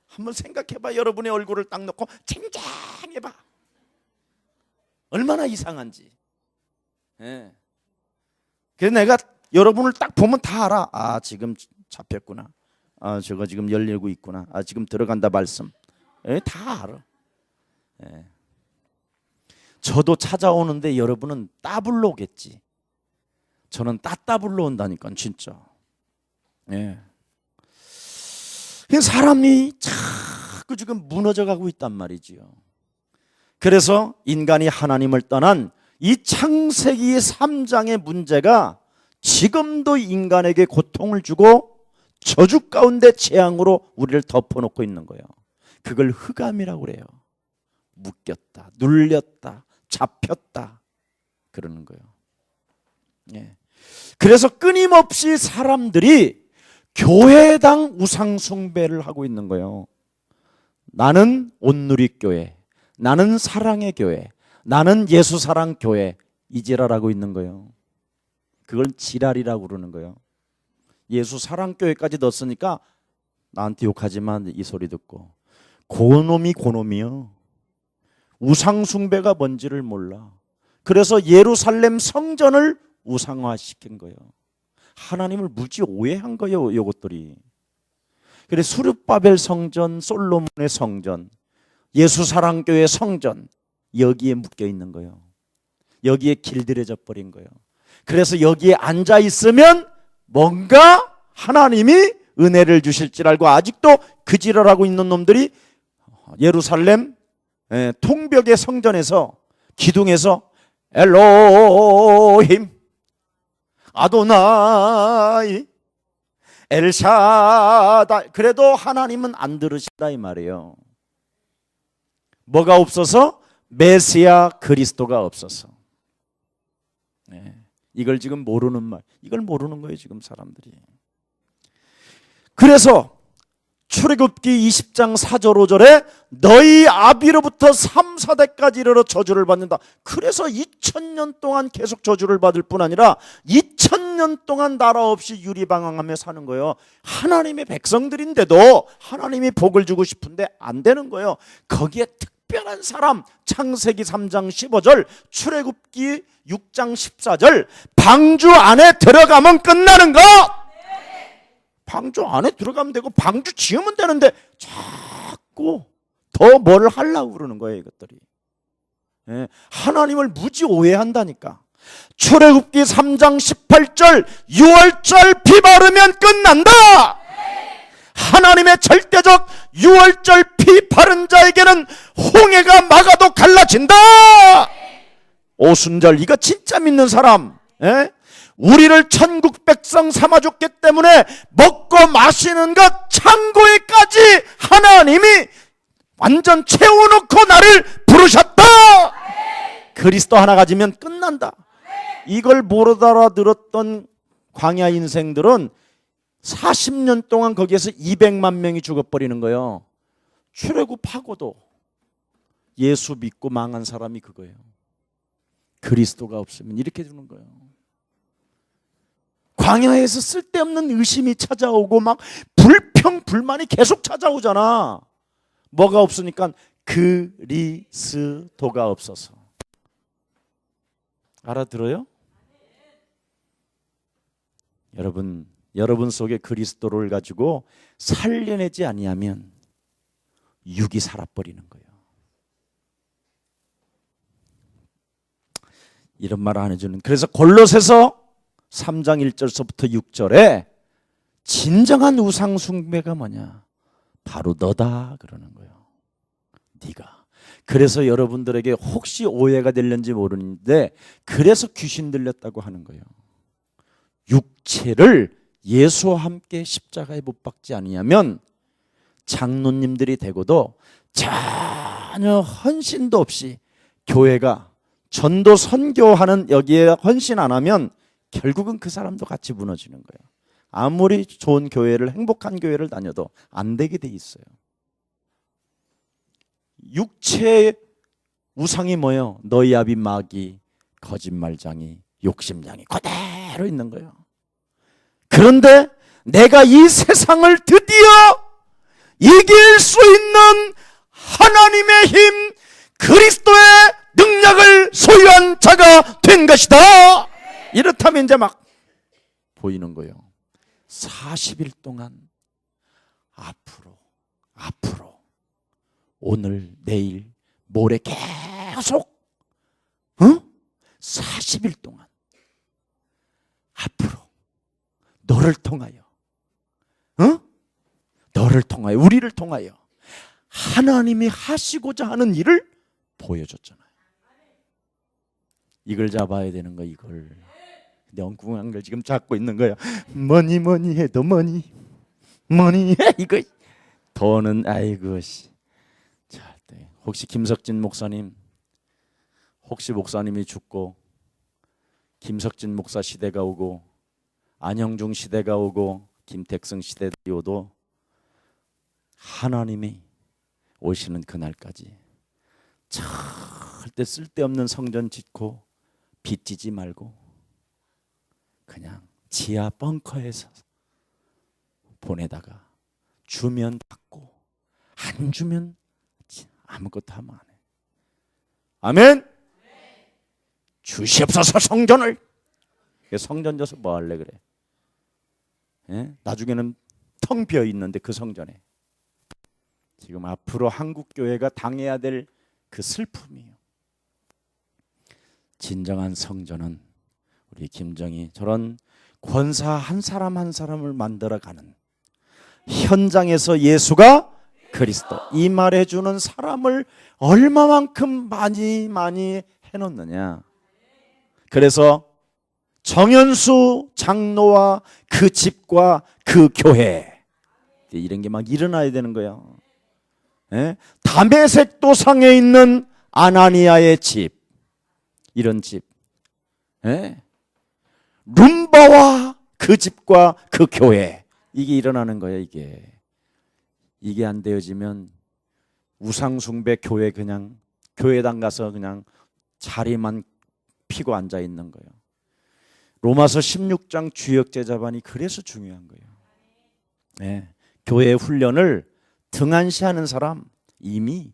Speaker 2: 한번 생각해봐. 여러분의 얼굴을 딱 놓고 쟁쟁해봐. 얼마나 이상한지. 예. 그래서 내가 여러분을 딱 보면 다 알아. 아, 지금 잡혔구나. 아, 저거 지금 열리고 있구나. 아, 지금 들어간다 말씀. 예, 다 알아. 예. 저도 찾아오는데 여러분은 따블로 오겠지. 저는 따따블로 온다니까 진짜. 예. 사람이 자꾸 지금 무너져가고 있단 말이지요. 그래서 인간이 하나님을 떠난 이 창세기 3장의 문제가 지금도 인간에게 고통을 주고 저주 가운데 재앙으로 우리를 덮어놓고 있는 거예요. 그걸 흑암이라고 그래요. 묶였다, 눌렸다, 잡혔다 그러는 거예요. 예. 그래서 끊임없이 사람들이 교회당 우상 숭배를 하고 있는 거예요. 나는 온누리교회, 나는 사랑의 교회, 나는 예수사랑 교회, 이 지랄하고 있는 거예요. 그걸 지랄이라고 그러는 거예요. 예수사랑교회까지 넣었으니까 나한테 욕하지만 이 소리 듣고 고놈이 고놈이요. 우상숭배가 뭔지를 몰라. 그래서 예루살렘 성전을 우상화시킨 거예요. 하나님을 무지 오해한 거예요, 이것들이. 그래서 수르바벨 성전, 솔로몬의 성전, 예수사랑교회 성전, 여기에 묶여 있는 거예요. 여기에 길들여져 버린 거예요. 그래서 여기에 앉아 있으면 뭔가 하나님이 은혜를 주실 줄 알고 아직도 그 지랄하고 있는 놈들이 예루살렘 통벽의 성전에서 기둥에서 엘로힘 아도나이 엘샤다, 그래도 하나님은 안 들으신다 이 말이에요. 뭐가 없어서? 메시아 그리스도가 없어서. 네. 이걸 지금 모르는 말, 이걸 모르는 거예요 지금 사람들이. 그래서 출애굽기 20장 4절 5절에 너희 아비로부터 3, 4대까지 이르러 저주를 받는다. 그래서 2000년 동안 계속 저주를 받을 뿐 아니라 2000년 동안 나라 없이 유리방황하며 사는 거예요. 하나님의 백성들인데도 하나님이 복을 주고 싶은데 안 되는 거예요. 거기에 특별한 사람, 창세기 3장 15절, 출애굽기 6장 14절, 방주 안에 들어가면 끝나는 거. 방주 안에 들어가면 되고 방주 지으면 되는데 자꾸 더 뭘 하려고 그러는 거예요 이것들이. 예, 하나님을 무지 오해한다니까. 출애굽기 3장 18절 6월절 비 바르면 끝난다. 하나님의 절대적 6월절 비 바른 자에게는 홍해가 막아도 갈라진다. 오순절 이거 진짜 믿는 사람. 예? 우리를 천국 백성 삼아줬기 때문에 먹고 마시는 것 창고에까지 하나님이 완전 채워놓고 나를 부르셨다. 그리스도 하나 가지면 끝난다. 이걸 못 알아들었던 광야 인생들은 40년 동안 거기에서 200만 명이 죽어버리는 거예요. 출애굽하고도 예수 믿고 망한 사람이 그거예요. 그리스도가 없으면 이렇게 되는 거예요. 광야에서 쓸데없는 의심이 찾아오고 막 불평불만이 계속 찾아오잖아. 뭐가 없으니까 그리스도가 없어서. 알아들어요? 여러분 속에 그리스도를 가지고 살려내지 아니하면 육이 살아버리는 거예요. 이런 말 안 해주는. 그래서 골로새서 3장 1절서부터 6절에 진정한 우상 숭배가 뭐냐? 바로 너다 그러는 거예요. 네가. 그래서 여러분들에게 혹시 오해가 될는지 모르는데 그래서 귀신 들렸다고 하는 거예요. 육체를 예수와 함께 십자가에 못 박지 아니하면 장로님들이 되고도 전혀 헌신도 없이 교회가 전도 선교하는 여기에 헌신 안 하면 결국은 그 사람도 같이 무너지는 거예요. 아무리 좋은 교회를 행복한 교회를 다녀도 안 되게 돼 있어요. 육체의 우상이 뭐예요? 너희 아비 마귀, 거짓말장이, 욕심장이 그대로 있는 거예요. 그런데 내가 이 세상을 드디어 이길 수 있는 하나님의 힘, 그리스도의 능력을 소유한 자가 된 것이다. 이렇다면 이제 막 보이는 거예요. 40일 동안 앞으로 오늘 내일 모레 계속 40일 동안 앞으로 너를 통하여 너를 통하여 우리를 통하여 하나님이 하시고자 하는 일을 보여줬잖아요. 이걸 잡아야 되는 거. 이걸 근데 엉뚱한 걸 지금 잡고 있는 거야. 뭐니 해도 뭐니 해 이거 더는 아이고 씨. 자, 혹시 김석진 목사님 혹시 목사님이 죽고 김석진 목사 시대가 오고 안형중 시대가 오고 김택승 시대가 오도 하나님이 오시는 그날까지 절대 쓸데없는 성전 짓고 빚지지 말고 그냥 지하 벙커에서 보내다가 주면 받고 안 주면 아무것도 하면 안 해. 아멘. 주시옵소서 성전을. 성전 져서 뭐 할래 그래? 예? 나중에는 텅 비어 있는데 그 성전에 지금 앞으로 한국 교회가 당해야 될 그 슬픔이에요. 진정한 성전은 우리 김정희 저런 권사 한 사람 한 사람을 만들어가는 현장에서 예수가 그리스도 이 말해주는 사람을 얼마만큼 많이 해놓느냐. 그래서 정현수 장로와 그 집과 그 교회 이런 게 막 일어나야 되는 거예요. 예? 다메섹 도상에 있는 아나니아의 집, 이런 집, 예? 룸바와 그 집과 그 교회, 이게 일어나는 거예요. 이게 안 되어지면 우상숭배 교회, 그냥 교회당 가서 그냥 자리만 피고 앉아 있는 거예요. 로마서 16장 주역제자반이 그래서 중요한 거예요. 네. 교회 훈련을 등한시하는 사람 이미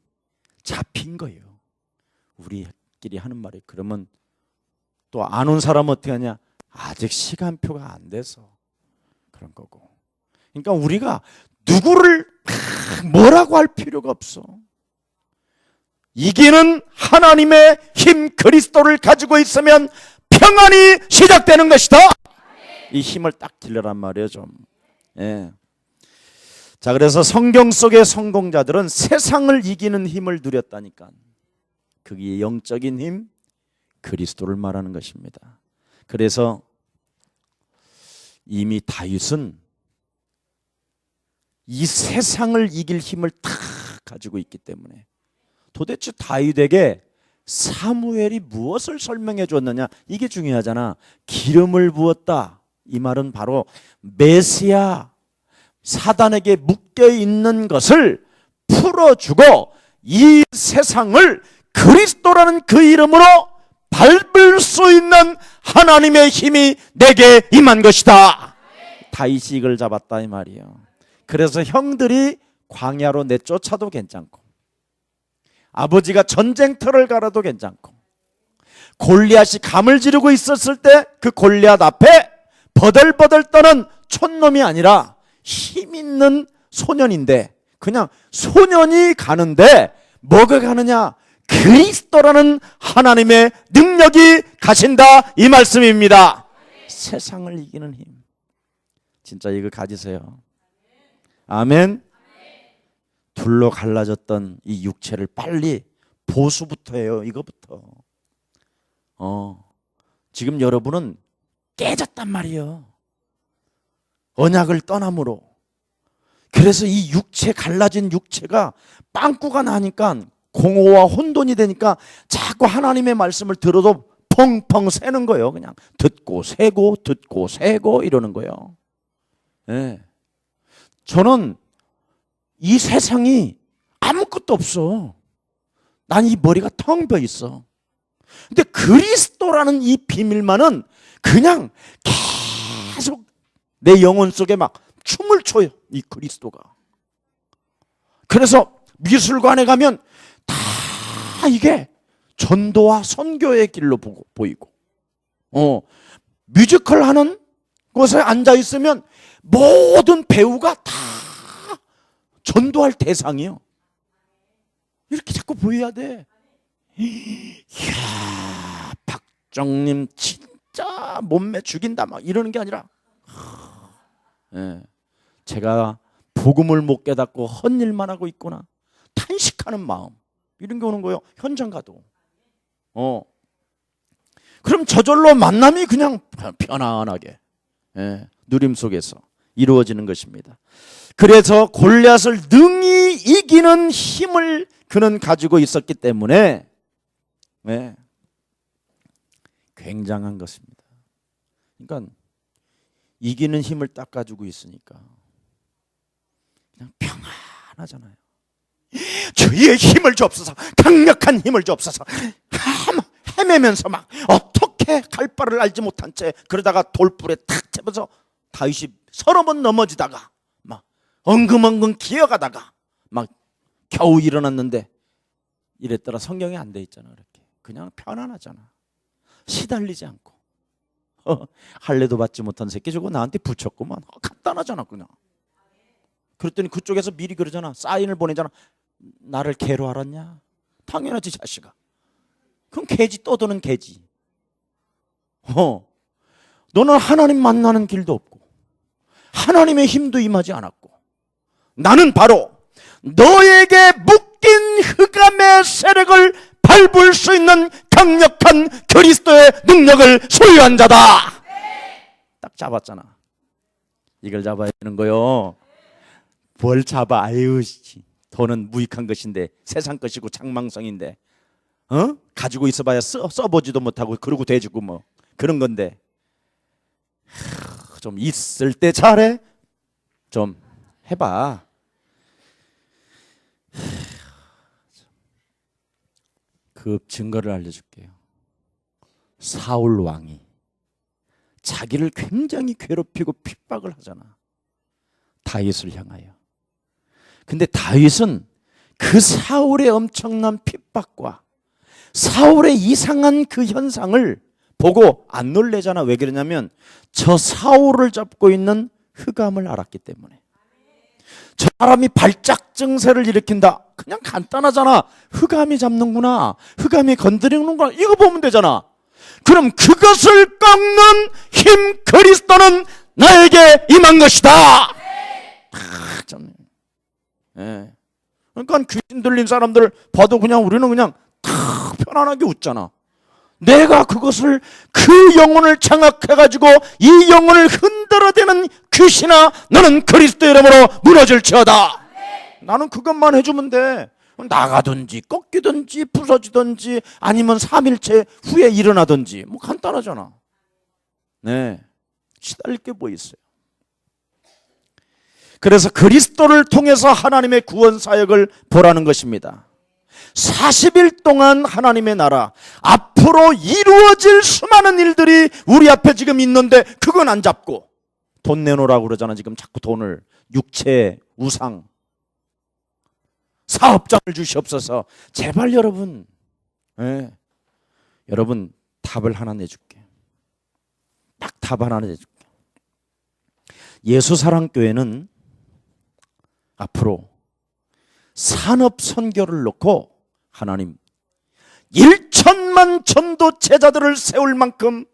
Speaker 2: 잡힌 거예요. 우리끼리 하는 말이. 그러면 또 안 온 사람은 어떻게 하냐? 아직 시간표가 안 돼서 그런 거고. 그러니까 우리가 누구를 뭐라고 할 필요가 없어. 이기는 하나님의 힘 그리스도를 가지고 있으면 평안이 시작되는 것이다. 이 힘을 딱 길러란 말이에요, 좀. 예. 자, 그래서 성경 속의 성공자들은 세상을 이기는 힘을 누렸다니까. 그게 영적인 힘, 그리스도를 말하는 것입니다. 그래서 이미 다윗은 이 세상을 이길 힘을 다 가지고 있기 때문에, 도대체 다윗에게 사무엘이 무엇을 설명해 줬느냐, 이게 중요하잖아. 기름을 부었다. 이 말은 바로 메시아, 사단에게 묶여 있는 것을 풀어주고 이 세상을 그리스도라는 그 이름으로 밟을 수 있는 하나님의 힘이 내게 임한 것이다. 다윗이 이걸 잡았다 이 말이에요. 그래서 형들이 광야로 내쫓아도 괜찮고, 아버지가 전쟁터를 가라도 괜찮고, 골리앗이 감을 지르고 있었을 때 그 골리앗 앞에 버들버들 떠는 촌놈이 아니라 힘 있는 소년인데, 그냥 소년이 가는데 뭐가 가느냐? 그리스도라는 하나님의 능력이 가신다 이 말씀입니다. 세상을 이기는 힘, 진짜 이거 가지세요. 아멘. 둘로 갈라졌던 이 육체를 빨리 보수부터 해요. 이거부터. 지금 여러분은 깨졌단 말이에요. 언약을 떠남으로. 그래서 이 육체, 갈라진 육체가 빵꾸가 나니까 공허와 혼돈이 되니까 자꾸 하나님의 말씀을 들어도 펑펑 새는 거예요. 그냥 듣고 새고 듣고 새고 이러는 거예요. 네. 저는 이 세상이 아무것도 없어. 난 이 머리가 텅 비어 있어. 근데 그리스도라는 이 비밀만은 그냥 계속 내 영혼 속에 막 춤을 춰요. 이 그리스도가. 그래서 미술관에 가면 다 이게 전도와 선교의 길로 보이고, 뮤지컬 하는 곳에 앉아 있으면 모든 배우가 다 전도할 대상이요. 이렇게 자꾸 보여야 돼. 이야, 박정님 진짜 몸매 죽인다 막 이러는 게 아니라, 제가 복음을 못 깨닫고 헛일만 하고 있구나, 탄식하는 마음, 이런 게 오는 거예요. 현장 가도. 그럼 저절로 만남이 그냥 편안하게, 누림 속에서 이루어지는 것입니다. 그래서 골리앗을 능히 이기는 힘을 그는 가지고 있었기 때문에 굉장한 것입니다. 그러니까 이기는 힘을 딱 가지고 있으니까 그냥 평안하잖아요. 주의 힘을 주옵소서, 강력한 힘을 주옵소서. 헤매면서 막 어떻게 갈 바를 알지 못한 채 그러다가 돌불에 탁 잡아서 다윗이 서너 번 넘어지다가 막 엉금엉금 기어가다가 막 겨우 일어났는데, 이랬더라. 성경에 안 돼 있잖아. 이렇게 그냥 편안하잖아. 시달리지 않고. 할례도 받지 못한 새끼 저거 나한테 붙였구만. 간단하잖아 그냥. 그랬더니 그쪽에서 미리 그러잖아. 사인을 보내잖아. 나를 개로 알았냐? 당연하지 자식아. 그럼 개지, 떠드는 개지. 너는 하나님 만나는 길도 없고 하나님의 힘도 임하지 않았고, 나는 바로 너에게 묶인 흑암의 세력을 밟을 수 있는 강력한 그리스도의 능력을 소유한 자다. 딱 잡았잖아. 이걸 잡아야 되는 거요. 뭘 잡아? 아유, 돈은 무익한 것인데, 세상 것이고 장망성인데, 가지고 있어봐야 써보지도 못하고 그러고 돼지고 뭐 그런 건데 좀 있을 때 잘해 좀 해봐. 그 증거를 알려줄게요. 사울 왕이 자기를 굉장히 괴롭히고 핍박을 하잖아. 다윗을 향하여. 근데 다윗은 그 사울의 엄청난 핍박과 사울의 이상한 그 현상을 보고 안 놀래잖아. 왜 그러냐면 저 사울을 잡고 있는 흑암을 알았기 때문에. 저 사람이 발작 증세를 일으킨다. 그냥 간단하잖아. 흑암이 잡는구나. 흑암이 건드리는구나. 이거 보면 되잖아. 그럼 그것을 꺾는 힘 그리스도는 나에게 임한 것이다. 예. 그러니까 귀신 들린 사람들 봐도 그냥 우리는 그냥 다 편안하게 웃잖아. 내가 그것을 그 영혼을 장악해가지고 이 영혼을 흔들어대는 귀신아 너는 그리스도 이름으로 무너질지어다. 나는 그것만 해주면 돼. 나가든지 꺾이든지 부서지든지 아니면 3일째 후에 일어나든지 뭐 간단하잖아. 네, 시달릴 게 뭐 있어요. 그래서 그리스도를 통해서 하나님의 구원 사역을 보라는 것입니다. 40일 동안 하나님의 나라 앞으로 이루어질 수많은 일들이 우리 앞에 지금 있는데 그건 안 잡고 돈 내놓으라고 그러잖아. 지금 자꾸 돈을 육체 우상 사업장을 주시옵소서. 제발 여러분, 여러분 답을 하나 내줄게. 딱 답 하나 내줄게. 예수사랑교회는 앞으로 산업 선교를 놓고 하나님 1천만 전도 제자들을 세울 만큼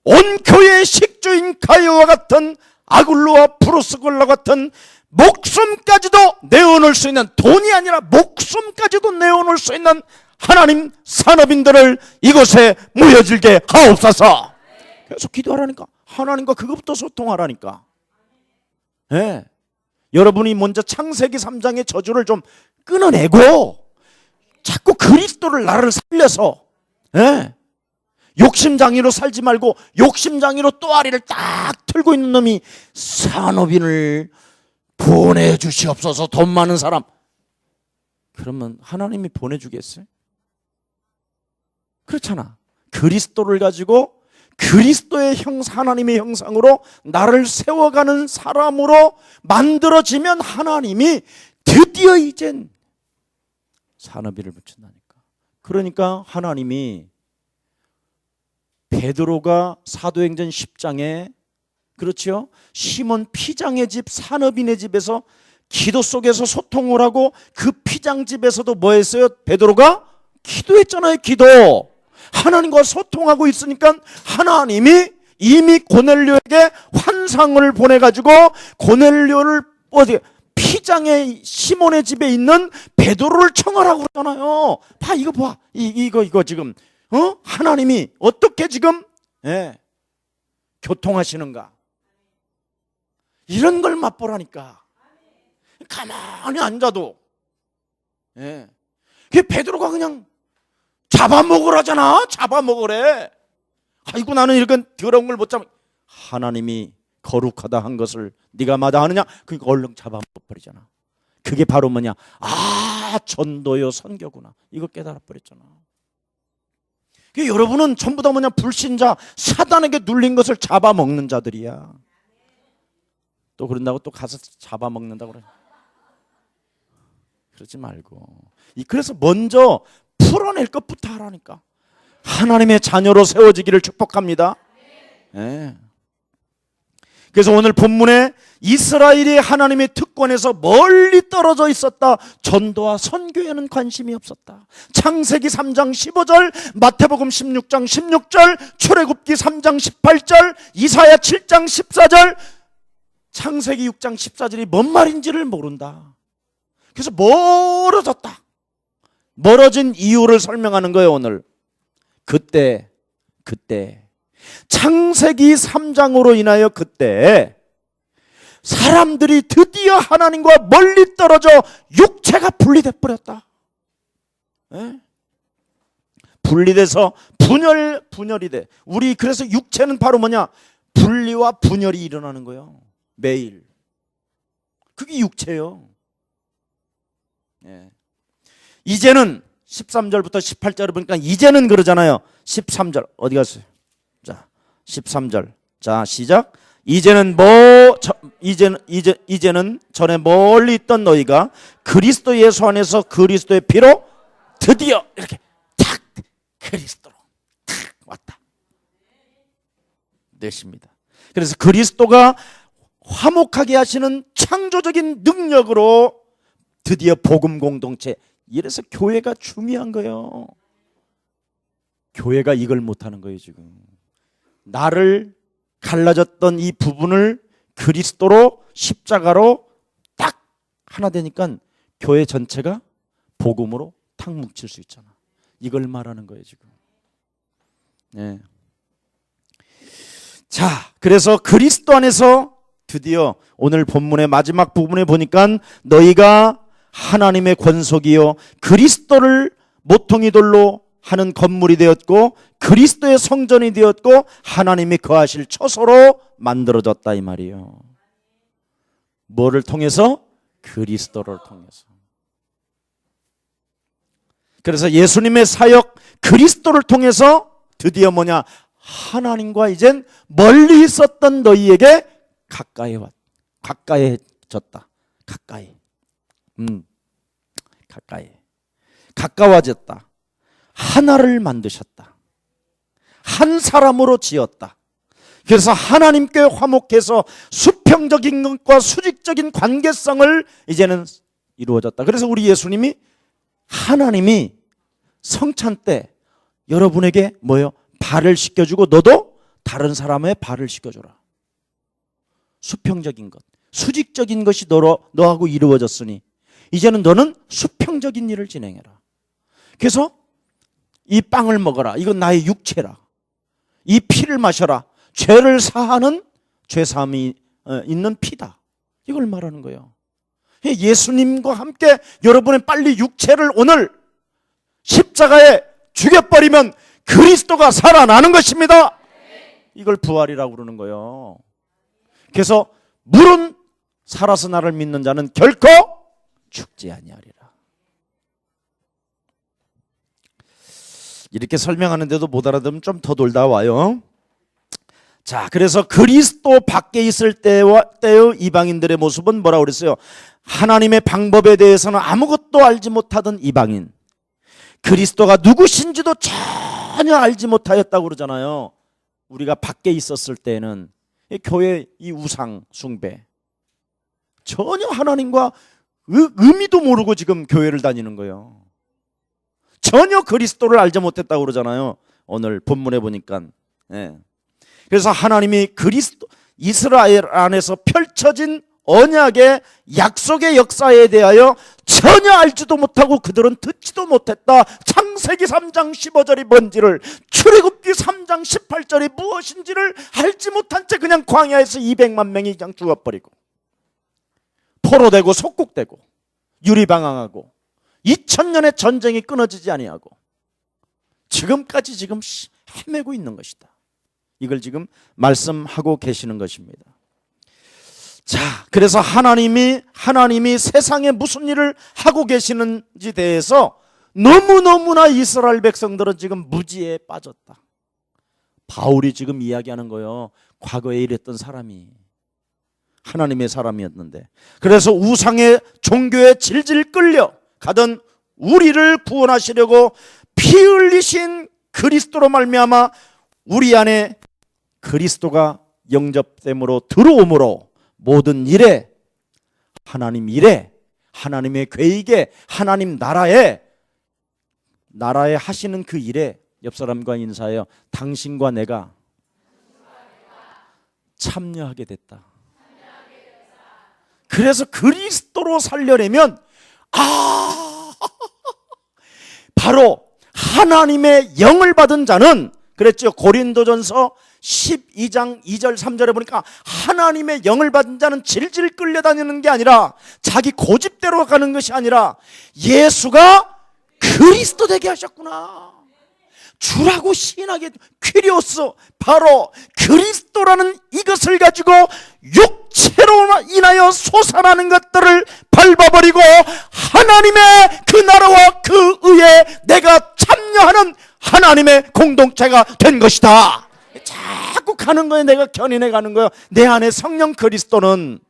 Speaker 2: 온 교회의 식주인 가요와 같은 아굴로와 프로스골라 같은 목숨까지도 내어놓을 수 있는, 돈이 아니라 목숨까지도 내어놓을 수 있는 하나님 산업인들을 이곳에 모여질게 하옵소서. 계속 기도하라니까. 하나님과 그것부터 소통하라니까. 네. 여러분이 먼저 창세기 3장의 저주를 좀 끊어내고 자꾸 그리스도를 나를 살려서 욕심장이로 살지 말고 욕심장이로 또아리를 딱 틀고 있는 놈이 산업인을 보내주시옵소서. 돈 많은 사람. 그러면 하나님이 보내주겠어요? 그렇잖아. 그리스도를 가지고 그리스도의 하나님의 형상으로 나를 세워가는 사람으로 만들어지면 하나님이 드디어 이젠 산업인을 붙인다니까. 그러니까 하나님이 베드로가 사도행전 10장에 그렇죠? 시몬 피장의 집 산업인의 집에서 기도 속에서 소통을 하고 그 피장 집에서도 뭐 했어요? 베드로가 기도했잖아요. 기도. 하나님과 소통하고 있으니까 하나님이 이미 고넬료에게 환상을 보내가지고 고넬료를 어디 피장의 시몬의 집에 있는 베드로를 청하라고 그러잖아요. 봐 이거 봐 이거 지금 하나님이 어떻게 지금 교통하시는가 이런 걸 맛보라니까. 가만히 앉아도 그 베드로가 그냥 잡아먹으라잖아. 잡아먹으래. 아이고 나는 이런 더러운 걸 못 잡아. 하나님이 거룩하다 한 것을 네가 마다하느냐. 그러니까 얼른 잡아먹어버리잖아. 그게 바로 뭐냐. 아 전도요 선교구나. 이거 깨달아버렸잖아. 여러분은 전부 다 뭐냐. 불신자 사단에게 눌린 것을 잡아먹는 자들이야. 또 그런다고 또 가서 잡아먹는다고 그래. 그러지 말고. 그래서 먼저 풀어낼 것부터 하라니까. 하나님의 자녀로 세워지기를 축복합니다. 그래서 오늘 본문에 이스라엘이 하나님의 특권에서 멀리 떨어져 있었다. 전도와 선교에는 관심이 없었다. 창세기 3장 15절, 마태복음 16장 16절, 출애굽기 3장 18절, 이사야 7장 14절, 창세기 6장 14절이 뭔 말인지를 모른다. 그래서 멀어졌다. 멀어진 이유를 설명하는 거예요. 오늘 그때 창세기 3장으로 인하여 그때 사람들이 드디어 하나님과 멀리 떨어져 육체가 분리돼 버렸다. 분리돼서 분열이 돼. 우리 그래서 육체는 바로 뭐냐? 분리와 분열이 일어나는 거예요. 매일. 그게 육체예요. 예. 이제는 13절부터 18절을 보니까 이제는 그러잖아요. 13절 어디 갔어요? 자, 13절. 자, 시작. 이제는 이제는 전에 멀리 있던 너희가 그리스도 예수 안에서 그리스도의 피로 드디어 이렇게 탁 그리스도로 탁 왔다. 되십니다. 그래서 그리스도가 화목하게 하시는 창조적인 능력으로 드디어 복음 공동체. 이래서 교회가 중요한 거예요. 교회가 이걸 못하는 거예요 지금. 나를 갈라졌던 이 부분을 그리스도로 십자가로 딱 하나 되니까 교회 전체가 복음으로 탁 뭉칠 수 있잖아. 이걸 말하는 거예요 지금. 네. 자, 그래서 그리스도 안에서 드디어 오늘 본문의 마지막 부분에 보니까 너희가 하나님의 권속이요 그리스도를 모퉁이 돌로 하는 건물이 되었고 그리스도의 성전이 되었고 하나님이 거하실 처소로 만들어졌다 이 말이에요. 뭐를 통해서? 그리스도를 통해서. 그래서 예수님의 사역 그리스도를 통해서 드디어 뭐냐? 하나님과 이젠 멀리 있었던 너희에게 가까이해졌다. 가까워졌다. 하나를 만드셨다. 한 사람으로 지었다. 그래서 하나님께 화목해서 수평적인 것과 수직적인 관계성을 이제는 이루어졌다. 그래서 우리 예수님이 하나님이 성찬 때 여러분에게 뭐예요? 발을 씻겨주고 너도 다른 사람의 발을 씻겨줘라. 수평적인 것, 수직적인 것이 너하고 이루어졌으니 이제는 너는 수평적인 일을 진행해라. 그래서 이 빵을 먹어라. 이건 나의 육체라. 이 피를 마셔라. 죄를 사하는 죄사함이 있는 피다. 이걸 말하는 거예요. 예수님과 함께 여러분의 빨리 육체를 오늘 십자가에 죽여버리면 그리스도가 살아나는 것입니다. 이걸 부활이라고 그러는 거예요. 그래서 물은 살아서 나를 믿는 자는 결코 죽지 아니하리라. 이렇게 설명하는데도 못 알아들으면 좀 더 돌다 와요. 자, 그래서 그리스도 밖에 있을 때의 이방인들의 모습은 뭐라고 그랬어요? 하나님의 방법에 대해서는 아무것도 알지 못하던 이방인. 그리스도가 누구신지도 전혀 알지 못하였다고 그러잖아요. 우리가 밖에 있었을 때는 교회 이 우상 숭배 전혀 하나님과 의미도 모르고 지금 교회를 다니는 거예요. 전혀 그리스도를 알지 못했다고 그러잖아요. 오늘 본문에 보니까. 예. 그래서 하나님이 그리스도 이스라엘 안에서 펼쳐진 언약의 약속의 역사에 대하여 전혀 알지도 못하고 그들은 듣지도 못했다. 창세기 3장 15절이 뭔지를, 출애굽기 3장 18절이 무엇인지를 알지 못한 채 그냥 광야에서 200만 명이 그냥 죽어버리고 포로되고 속국되고 유리방황하고 2000년의 전쟁이 끊어지지 아니하고 지금까지 지금 헤매고 있는 것이다. 이걸 지금 말씀하고 계시는 것입니다. 자, 그래서 하나님이 세상에 무슨 일을 하고 계시는지 대해서 너무너무나 이스라엘 백성들은 지금 무지에 빠졌다. 바울이 지금 이야기하는 거예요. 과거에 이랬던 사람이 하나님의 사람이었는데, 그래서 우상의 종교에 질질 끌려 가던 우리를 구원하시려고 피 흘리신 그리스도로 말미암아 우리 안에 그리스도가 영접됨으로 들어옴으로 모든 일에, 하나님 일에, 하나님의 계획에, 하나님 나라에 하시는 그 일에 옆 사람과 인사해요. 당신과 내가 참여하게 됐다. 그래서 그리스도로 살려내면 바로 하나님의 영을 받은 자는, 그랬죠. 고린도전서 12장 2절 3절에 보니까 하나님의 영을 받은 자는 질질 끌려다니는 게 아니라 자기 고집대로 가는 것이 아니라 예수가 그리스도 되게 하셨구나. 주라고 시인하게 퀴리오스, 바로 그리스도라는 이것을 가지고 육체로 인하여 솟아나는 것들을 밟아버리고 하나님의 그 나라와 그 의에 내가 참여하는 하나님의 공동체가 된 것이다. 자꾸 가는 거예요. 내가 견인해 가는 거예요. 내 안에 성령 그리스도는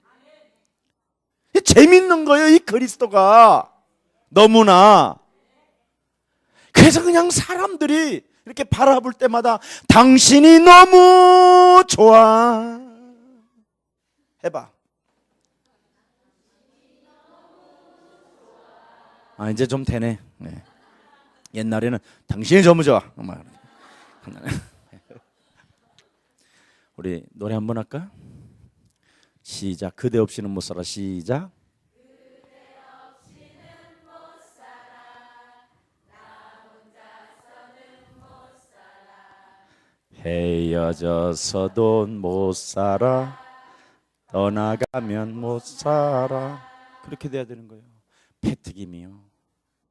Speaker 2: 재밌는 거예요. 이 그리스도가 너무나. 그래서 그냥 사람들이 이렇게 바라볼 때마다 당신이 너무 좋아 해봐. 아, 이제 좀 되네. 네. 옛날에는 당신이 너무 좋아. 우리 노래 한번 할까? 시작. 그대 없이는 못 살아. 시작. 헤어져서도 못 살아. 떠나가면 못 살아. 그렇게 돼야 되는 거예요. 패트김이요.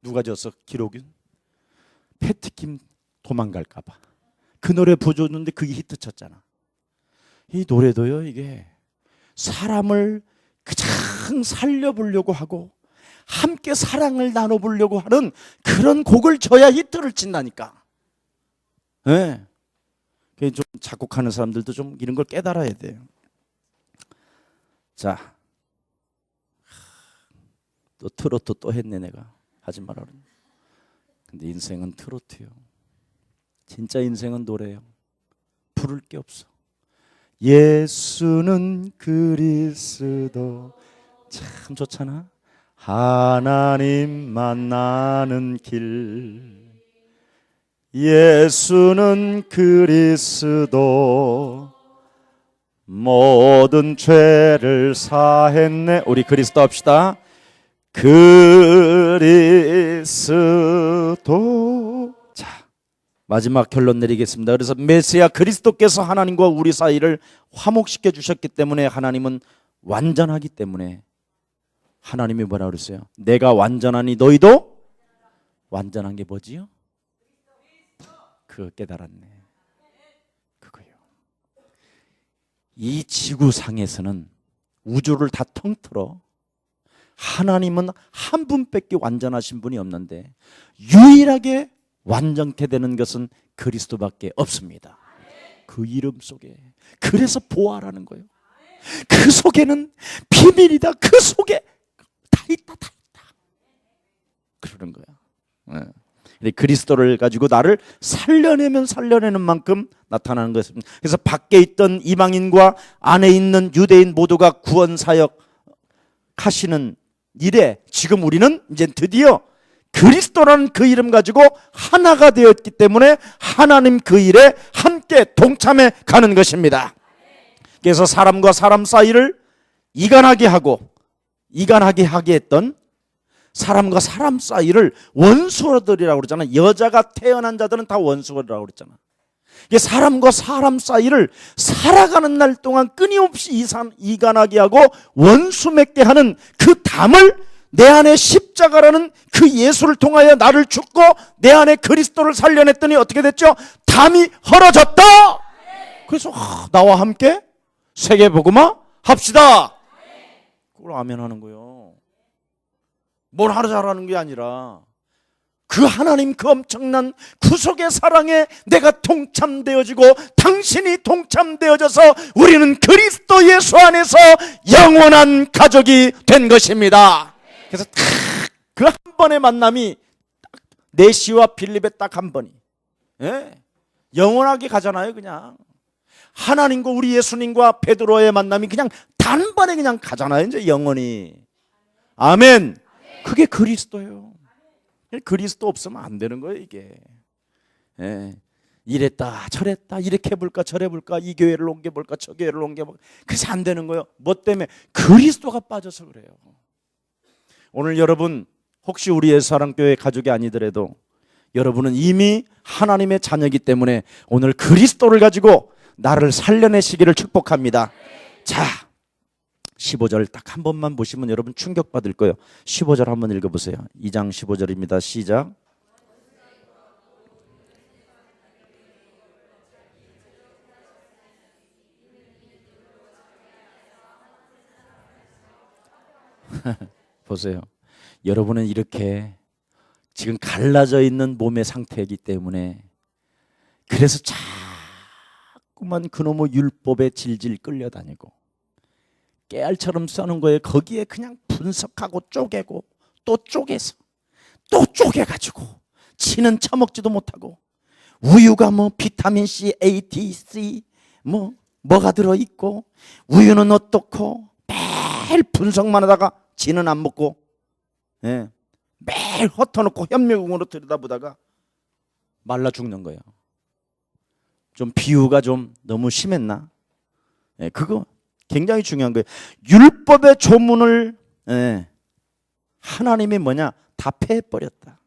Speaker 2: 누가 졌어? 기록은? 패트김 도망갈까 봐. 그 노래 부르는데 그게 히트 쳤잖아. 이 노래도요, 이게 사람을 그냥 살려보려고 하고 함께 사랑을 나눠보려고 하는 그런 곡을 줘야 히트를 친다니까. 네. 좀 작곡하는 사람들도 좀 이런 걸 깨달아야 돼요. 자, 또 트로트 또 했네 내가. 하지 말아. 근데 인생은 트로트요. 진짜 인생은 노래요. 부를 게 없어. 예수는 그리스도. 참 좋잖아. 하나님 만나는 길. 예수는 그리스도. 모든 죄를 사했네. 우리 그리스도 합시다. 그리스도. 자, 마지막 결론 내리겠습니다. 그래서 메시아 그리스도께서 하나님과 우리 사이를 화목시켜 주셨기 때문에 하나님은 완전하기 때문에 하나님이 뭐라 그랬어요? 내가 완전하니 너희도 완전한 게 뭐지요? 그거 깨달았네. 그거요. 이 지구상에서는 우주를 다 통틀어 하나님은 한 분밖에 완전하신 분이 없는데 유일하게 완전케 되는 것은 그리스도밖에 없습니다. 그 이름 속에. 그래서 보아라는 거예요. 그 속에는 비밀이다. 그 속에 다 있다. 그러는 거야. 그리스도를 가지고 나를 살려내면 살려내는 만큼 나타나는 것입니다. 그래서 밖에 있던 이방인과 안에 있는 유대인 모두가 구원 사역 하시는 일에 지금 우리는 이제 드디어 그리스도라는 그 이름 가지고 하나가 되었기 때문에 하나님 그 일에 함께 동참해 가는 것입니다. 그래서 사람과 사람 사이를 이간하게 하게 했던 사람과 사람 사이를 원수들이라고 그러잖아. 여자가 태어난 자들은 다 원수라고 그랬잖아. 이게 사람과 사람 사이를 살아가는 날 동안 끊임없이 이간하게 하고 원수 맺게 하는 그 담을 내 안에 십자가라는 그 예수를 통하여 나를 죽고 내 안에 그리스도를 살려냈더니 어떻게 됐죠? 담이 헐어졌다. 그래서 나와 함께 세계복음화 합시다. 그걸 아멘 하는 거예요. 뭘 하자라는 게 아니라 그 하나님 그 엄청난 구속의 사랑에 내가 동참되어지고 당신이 동참되어져서 우리는 그리스도 예수 안에서 영원한 가족이 된 것입니다. 그래서 그 한 번의 만남이 네시와 빌립의 딱 한 번이 영원하게 가잖아요. 그냥 하나님과 우리 예수님과 베드로의 만남이 그냥 단번에 그냥 가잖아요. 이제 영원히. 아멘. 그게 그리스도예요. 그리스도 없으면 안 되는 거예요, 이게. 이랬다 저랬다 이렇게 해볼까 저래 해볼까 이 교회를 옮겨볼까 저 교회를 옮겨볼까 그래서 안 되는 거예요. 뭐 때문에? 그리스도가 빠져서 그래요. 오늘 여러분 혹시 우리 예수사랑교회 가족이 아니더라도 여러분은 이미 하나님의 자녀이기 때문에 오늘 그리스도를 가지고 나를 살려내시기를 축복합니다. 자, 15절 딱 한 번만 보시면 여러분 충격받을 거예요. 15절 한번 읽어보세요. 2장 15절입니다. 시작. 보세요. 여러분은 이렇게 지금 갈라져 있는 몸의 상태이기 때문에 그래서 자꾸만 그놈의 율법에 질질 끌려다니고 깨알처럼 써는 거에 거기에 그냥 분석하고 쪼개고 또 쪼개서 또 쪼개가지고 치는 처먹지도 못하고 우유가 뭐 비타민 C, A, D, C 뭐가 들어있고 우유는 어떻고 매일 분석만 하다가 지는 안 먹고 매일 헛터놓고 현미국으로 들여다보다가 말라 죽는 거예요. 좀 비유가 좀 너무 심했나? 그거 굉장히 중요한 거예요. 율법의 조문을 하나님이 뭐냐? 다 폐해버렸다.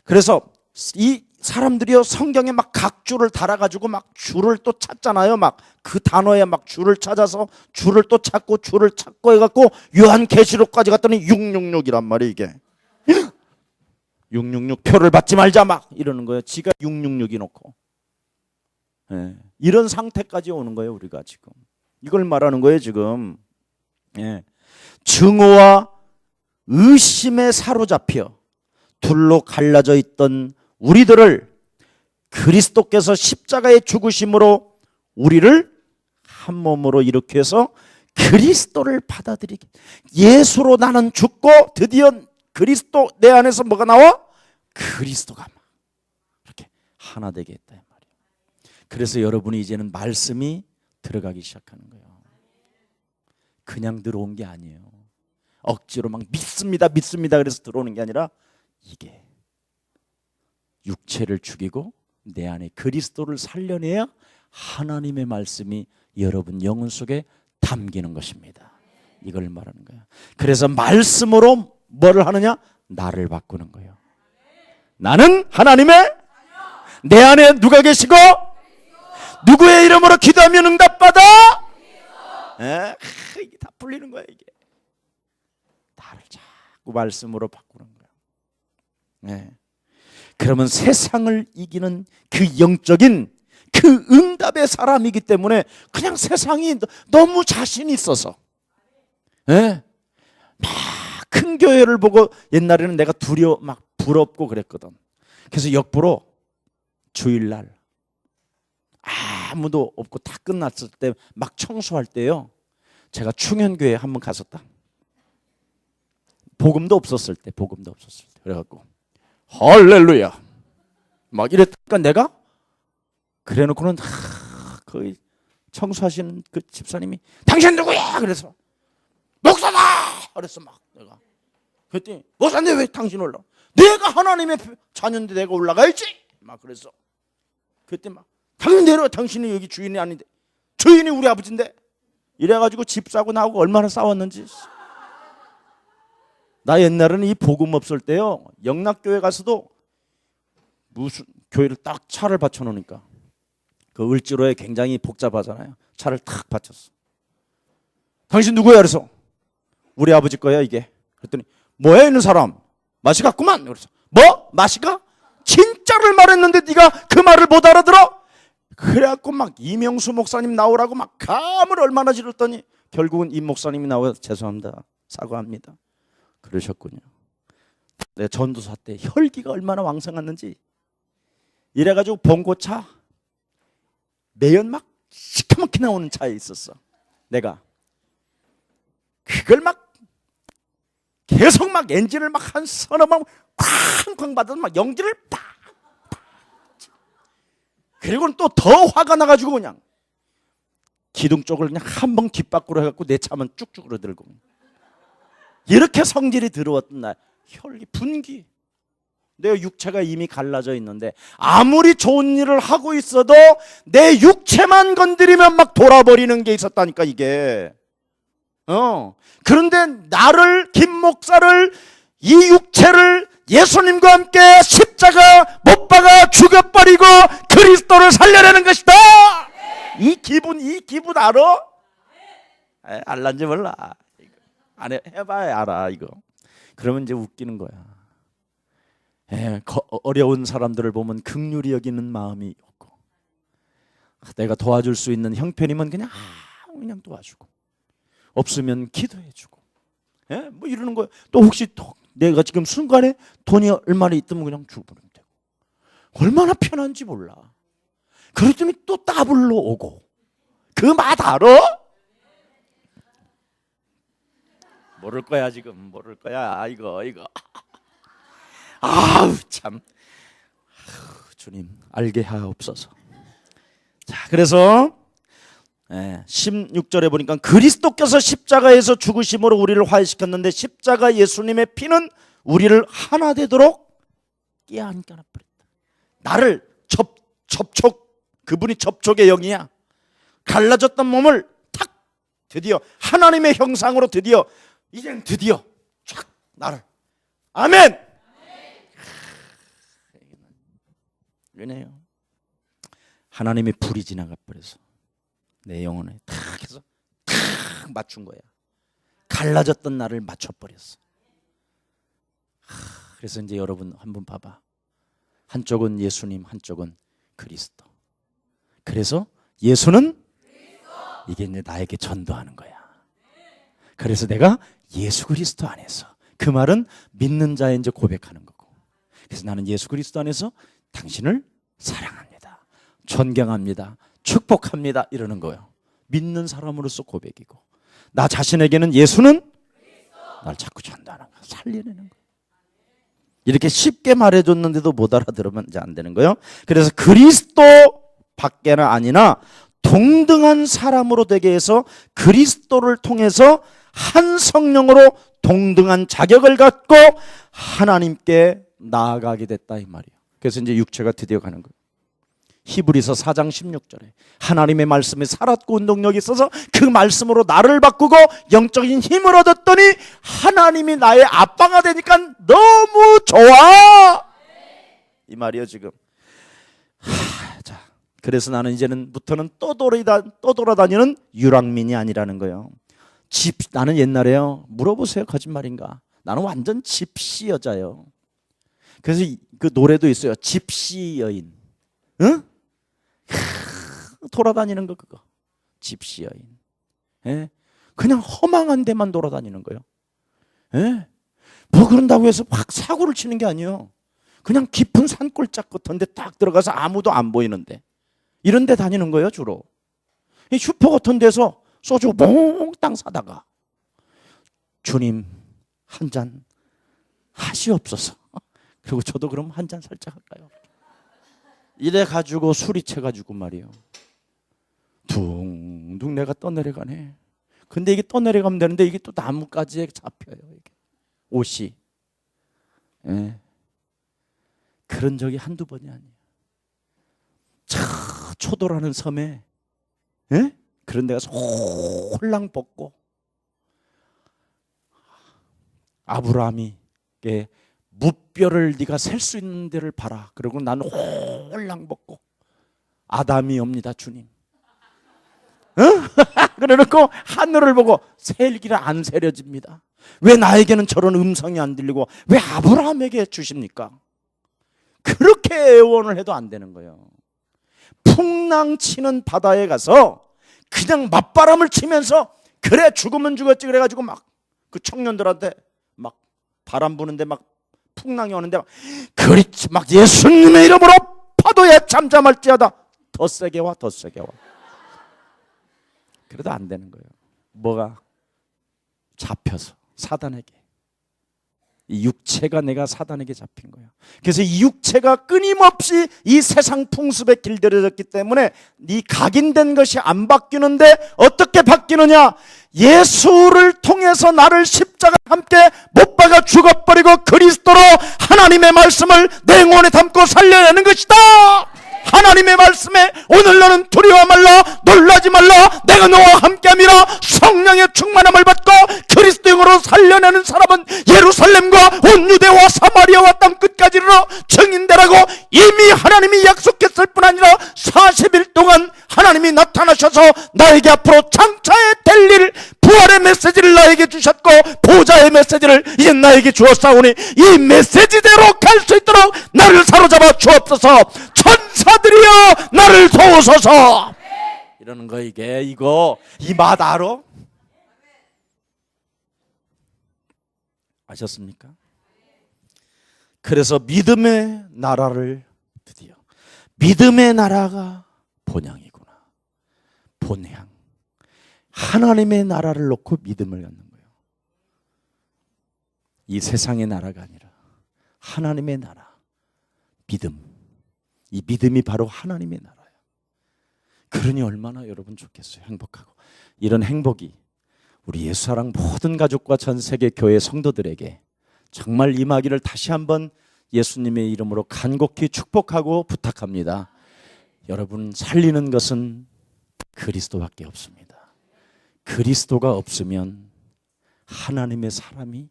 Speaker 2: 그래서 이 사람들이요 성경에 막 각줄을 달아가지고 막 줄을 또 찾잖아요. 막 그 단어에 막 줄을 찾아서 줄을 또 찾고 줄을 찾고 해갖고 요한계시록까지 갔더니 666이란 말이에요 이게. 666 표를 받지 말자 막 이러는 거예요. 지가 666이 놓고. 이런 상태까지 오는 거예요 우리가 지금. 이걸 말하는 거예요 지금. 증오와 의심에 사로잡혀 둘로 갈라져 있던 우리들을 그리스도께서 십자가의 죽으심으로 우리를 한 몸으로 일으켜서 그리스도를 받아들이게, 예수로 나는 죽고 드디어 그리스도 내 안에서 뭐가 나와? 그리스도가 이렇게 하나 되게 했다 이 말이에요. 그래서 여러분이 이제는 말씀이 들어가기 시작하는 거예요. 그냥 들어온 게 아니에요. 억지로 막 믿습니다 그래서 들어오는 게 아니라 이게 육체를 죽이고 내 안에 그리스도를 살려내야 하나님의 말씀이 여러분 영혼 속에 담기는 것입니다. 이걸 말하는 거예요. 그래서 말씀으로 뭐를 하느냐? 나를 바꾸는 거예요. 나는 하나님의 내 안에 누가 계시고 누구의 이름으로 기도하면 응답받아? 이게 다 풀리는 거예요 이게. 나를 자꾸 말씀으로 바꾸는 거예요. 그러면 세상을 이기는 그 영적인 그 응답의 사람이기 때문에 그냥 세상이 너무 자신 있어서 막 큰 교회를 보고 옛날에는 내가 막 부럽고 그랬거든. 그래서 역부로 주일날 아무도 없고 다 끝났을 때 막 청소할 때요 제가 충현교회에 한번 갔었다. 복음도 없었을 때 그래갖고 할렐루야 막 이랬다니까 내가 그래놓고는 거의 청소하시는 그 집사님이 당신 누구야? 그래서 목사다! 그랬어 막 내가. 그랬더니 목사인데 왜 당신 올라? 내가 하나님의 자녀인데 내가 올라가야지 막 그랬어. 그랬더니 막 당신 내려와. 당신은 여기 주인이 아닌데. 주인이 우리 아버지인데. 이래가지고 집사고 나하고 얼마나 싸웠는지. 나 옛날에는 이 복음 없을 때요 영락교회 가서도 무슨 교회를 딱 차를 받쳐놓으니까 그 을지로에 굉장히 복잡하잖아요. 차를 탁 받쳤어. 당신 누구야? 그래서 우리 아버지 거야 이게. 그랬더니 뭐야 있는 사람? 맛이 같구만. 그래서 뭐? 맛이 가? 진짜를 말했는데 네가 그 말을 못 알아들어? 그래갖고 막 이명수 목사님 나오라고 막 감을 얼마나 지렀더니 결국은 임 목사님이 나와서 죄송합니다 사과합니다 그러셨군요. 내 전도사 때 혈기가 얼마나 왕성했는지 이래가지고 봉고차 매연 막 시커멓게 나오는 차에 있었어. 내가 그걸 막 계속 막 엔진을 막 한 서너 번 쾅쾅 받아서 막 연기를 팍 그리고는 또 더 화가 나가지고 그냥 기둥 쪽을 그냥 한 번 뒷바꾸로 해갖고 내 차만 쭉쭉 들고 이렇게 성질이 들어왔던 날 혈기 분기. 내 육체가 이미 갈라져 있는데 아무리 좋은 일을 하고 있어도 내 육체만 건드리면 막 돌아버리는 게 있었다니까 이게. 그런데 나를 김 목사를 이 육체를 예수님과 함께 십자가 못 박아 죽여버리고 그리스도를 살려내는 것이다. 이 기분 알아? 알란지 몰라. 안 해봐야 알아 이거. 그러면 이제 웃기는 거야. 어려운 사람들을 보면 긍휼히 여기는 마음이 없고 내가 도와줄 수 있는 형편이면 그냥 도와주고 없으면 기도해주고 예? 뭐 이러는 거예요. 또 혹시 내가 지금 순간에 돈이 얼마나 있으면 그냥 주버리면 되고. 얼마나 편한지 몰라. 그러더니 또 더블로 오고. 그 맛 알아? 모를 거야 지금. 모를 거야. 이거. 아우 참. 주님 알게 하옵소서. 자, 그래서 16절에 보니까 그리스도께서 십자가에서 죽으심으로 우리를 화해시켰는데 십자가 예수님의 피는 우리를 하나 되도록 깨안겨 놨버렸다. 나를 접촉, 그분이 접촉의 영이야. 갈라졌던 몸을 탁 드디어 하나님의 형상으로 드디어 쫙 나를. 아멘. 은혜요. 하나님의 불이 지나가 버려서 내 영혼에 탁 해서 탁 맞춘 거야. 갈라졌던 나를 맞춰버렸어. 그래서 이제 여러분 한번 봐봐. 한쪽은 예수님, 한쪽은 그리스도. 그래서 예수는 이게 이제 나에게 전도하는 거야. 그래서 내가 예수 그리스도 안에서, 그 말은 믿는 자에 이제 고백하는 거고. 그래서 나는 예수 그리스도 안에서 당신을 사랑합니다, 존경합니다, 축복합니다 이러는 거예요. 믿는 사람으로서 고백이고, 나 자신에게는 예수는 날 자꾸 전도하는 거야. 살려내는 거야. 이렇게 쉽게 말해줬는데도 못 알아들으면 이제 안 되는 거예요. 그래서 그리스도 밖에는 아니나 동등한 사람으로 되게 해서 그리스도를 통해서 한 성령으로 동등한 자격을 갖고 하나님께 나아가게 됐다 이 말이에요. 그래서 이제 육체가 드디어 가는 거예요. 히브리서 4장 16절에 하나님의 말씀에 살았고 운동력이 있어서 그 말씀으로 나를 바꾸고 영적인 힘을 얻었더니 하나님이 나의 아빠가 되니까 너무 좋아 이 말이에요 지금. 자, 그래서 나는 이제는부터는 떠돌아다니는 유랑민이 아니라는 거예요. 나는 옛날에요, 물어보세요 거짓말인가, 나는 완전 집시 여자예요. 그래서 그 노래도 있어요. 집시 여인. 응? 돌아다니는 거 그거. 집시 여인. 예? 그냥 허망한 데만 돌아다니는 거예요. 예? 뭐 그런다고 해서 확 사고를 치는 게 아니에요. 그냥 깊은 산골짝 같은 데 딱 들어가서 아무도 안 보이는데 이런 데 다니는 거예요 주로. 이 슈퍼 같은 데서 소주 몽땅 사다가 주님 한 잔 하시옵소서. 그리고 저도 그럼 한 잔 살짝 할까요? 이래 가지고 술이 채가지고 말이에요. 둥둥 내가 떠내려가네. 근데 이게 떠내려가면 되는데 이게 또 나뭇가지에 잡혀요. 이게 옷이. 예. 그런 적이 한두 번이 아니에요. 초도라는 섬에, 예? 그런 데 가서 홀랑 벗고 아브라함이 무뼈를 네가 셀 수 있는 데를 봐라. 그리고 나는 홀랑 벗고 아담이 옵니다 주님. 그래놓고 하늘을 보고 셀기를 안 세려집니다. 왜 나에게는 저런 음성이 안 들리고 왜 아브라함에게 주십니까? 그렇게 애원을 해도 안 되는 거예요. 풍랑치는 바다에 가서 그냥 맞바람을 치면서 그래 죽으면 죽었지 그래가지고 막 그 청년들한테 막 바람 부는데 막 풍랑이 오는데 막 예수님의 이름으로 파도에 잠잠할지어다 더 세게 와 더 세게 와. 그래도 안 되는 거예요. 뭐가? 잡혀서 사단에게. 이 육체가 내가 사단에게 잡힌 거예요. 그래서 이 육체가 끊임없이 이 세상 풍습에 길들여졌기 때문에 이 각인된 것이 안 바뀌는데 어떻게 바뀌느냐? 예수를 통해서 나를 십자가 함께 못 박아 죽어버리고 그리스도로 하나님의 말씀을 내 영혼에 담고 살려내는 것이다. 하나님의 말씀에 오늘 너는 두려워 말라 놀라지 말라 내가 너와 함께함이라 성령의 충만함을 받고 그리스도인으로 살려내는 사람은 예루살렘과 온 유대와 사마리아와 땅 끝까지 이르러 증인되라고 이미 하나님이 약속했을 뿐 아니라 40일 동안 하나님이 나타나셔서 나에게 앞으로 장차에 될 일 부활의 메시지를 나에게 주셨고 보좌의 메시지를 이제 나에게 주었사오니 이 메시지대로 갈 수 있도록 나를 사로잡아 주옵소서. 천사들이여 나를 도우소서. 이러는 거 이게 이거 이 맛 알아? 아셨습니까? 그래서 믿음의 나라를 드디어, 믿음의 나라가 본향이구나. 본향. 하나님의 나라를 놓고 믿음을 갖는 거예요. 이 세상의 나라가 아니라 하나님의 나라. 믿음. 이 믿음이 바로 하나님의 나라예요. 그러니 얼마나 여러분 좋겠어요. 행복하고. 이런 행복이 우리 예수사랑 모든 가족과 전 세계 교회 성도들에게 정말 임하기를 다시 한번 예수님의 이름으로 간곡히 축복하고 부탁합니다. 여러분, 살리는 것은 그리스도밖에 없습니다. 그리스도가 없으면 하나님의 사람이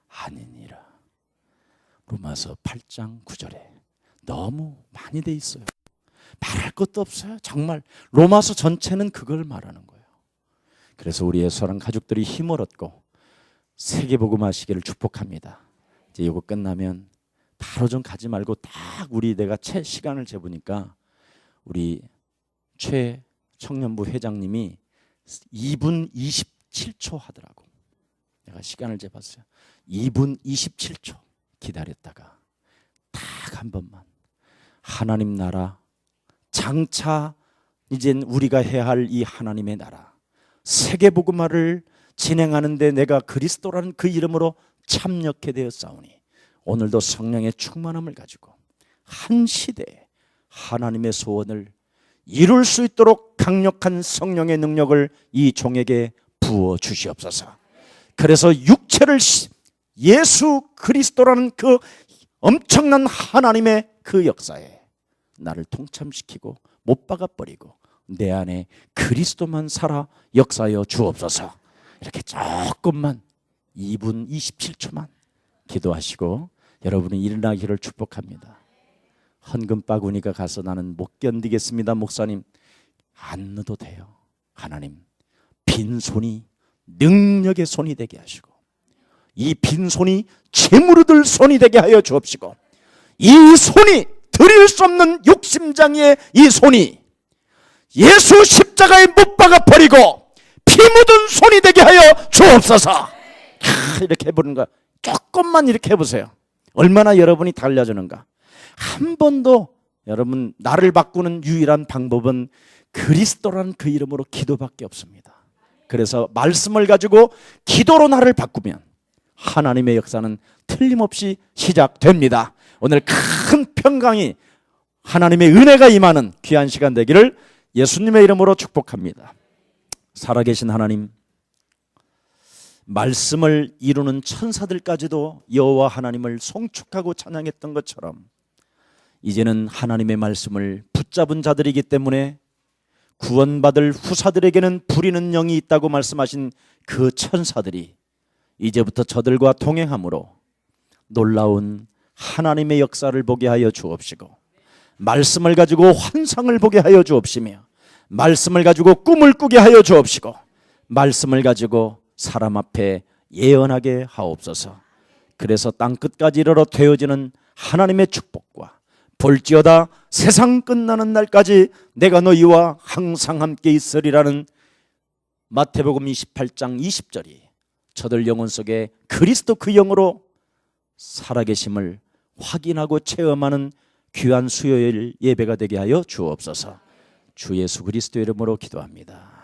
Speaker 2: 아니니라. 로마서 8장 9절에 너무 많이 돼 있어요. 말할 것도 없어요. 정말 로마서 전체는 그걸 말하는 거예요. 그래서 우리 예수사랑 가족들이 힘을 얻고 세계복음 하시기를 축복합니다. 이제 이거 끝나면 바로 좀 가지 말고 딱 내가 시간을 재보니까 우리 최 청년부 회장님이 2분 27초 하더라고. 내가 시간을 재봤어요. 2분 27초 기다렸다가 딱 한 번만 하나님 나라, 장차 이젠 우리가 해야 할 이 하나님의 나라, 세계복음화를 진행하는데 내가 그리스도라는 그 이름으로 참여하게 되었사오니 오늘도 성령의 충만함을 가지고 한 시대에 하나님의 소원을 이룰 수 있도록 강력한 성령의 능력을 이 종에게 부어 주시옵소서. 그래서 육체를 예수 그리스도라는 그 엄청난 하나님의 그 역사에 나를 통참시키고 못 박아버리고 내 안에 그리스도만 살아 역사하여 주옵소서. 이렇게 조금만 2분 27초만 기도하시고 여러분이 일어나기를 축복합니다. 헌금 바구니가 가서 나는 못 견디겠습니다 목사님, 안 넣어도 돼요. 하나님, 빈손이 능력의 손이 되게 하시고 이 빈손이 재물을 들 손이 되게 하여 주옵시고 이 손이 드릴 수 없는 욕심장애의 이 손이 예수 십자가에 못 박아 버리고 피 묻은 손이 되게 하여 주옵소서. 이렇게 해보는 거야. 조금만 이렇게 해보세요. 얼마나 여러분이 달라지는가. 한 번도 여러분, 나를 바꾸는 유일한 방법은 그리스도라는 그 이름으로 기도밖에 없습니다. 그래서 말씀을 가지고 기도로 나를 바꾸면 하나님의 역사는 틀림없이 시작됩니다. 오늘 큰 평강이 하나님의 은혜가 임하는 귀한 시간 되기를 예수님의 이름으로 축복합니다. 살아계신 하나님, 말씀을 이루는 천사들까지도 여호와 하나님을 송축하고 찬양했던 것처럼 이제는 하나님의 말씀을 붙잡은 자들이기 때문에 구원받을 후사들에게는 부리는 영이 있다고 말씀하신 그 천사들이 이제부터 저들과 동행함으로 놀라운 하나님의 역사를 보게 하여 주옵시고 말씀을 가지고 환상을 보게 하여 주옵시며 말씀을 가지고 꿈을 꾸게 하여 주옵시고 말씀을 가지고 사람 앞에 예언하게 하옵소서. 그래서 땅끝까지 이르러 되어지는 하나님의 축복과 볼지어다 세상 끝나는 날까지 내가 너희와 항상 함께 있으리라는 마태복음 28장 20절이 저들 영혼 속에 그리스도 그 영으로 살아계심을 확인하고 체험하는 귀한 수요일 예배가 되게 하여 주옵소서. 주 예수 그리스도 이름으로 기도합니다.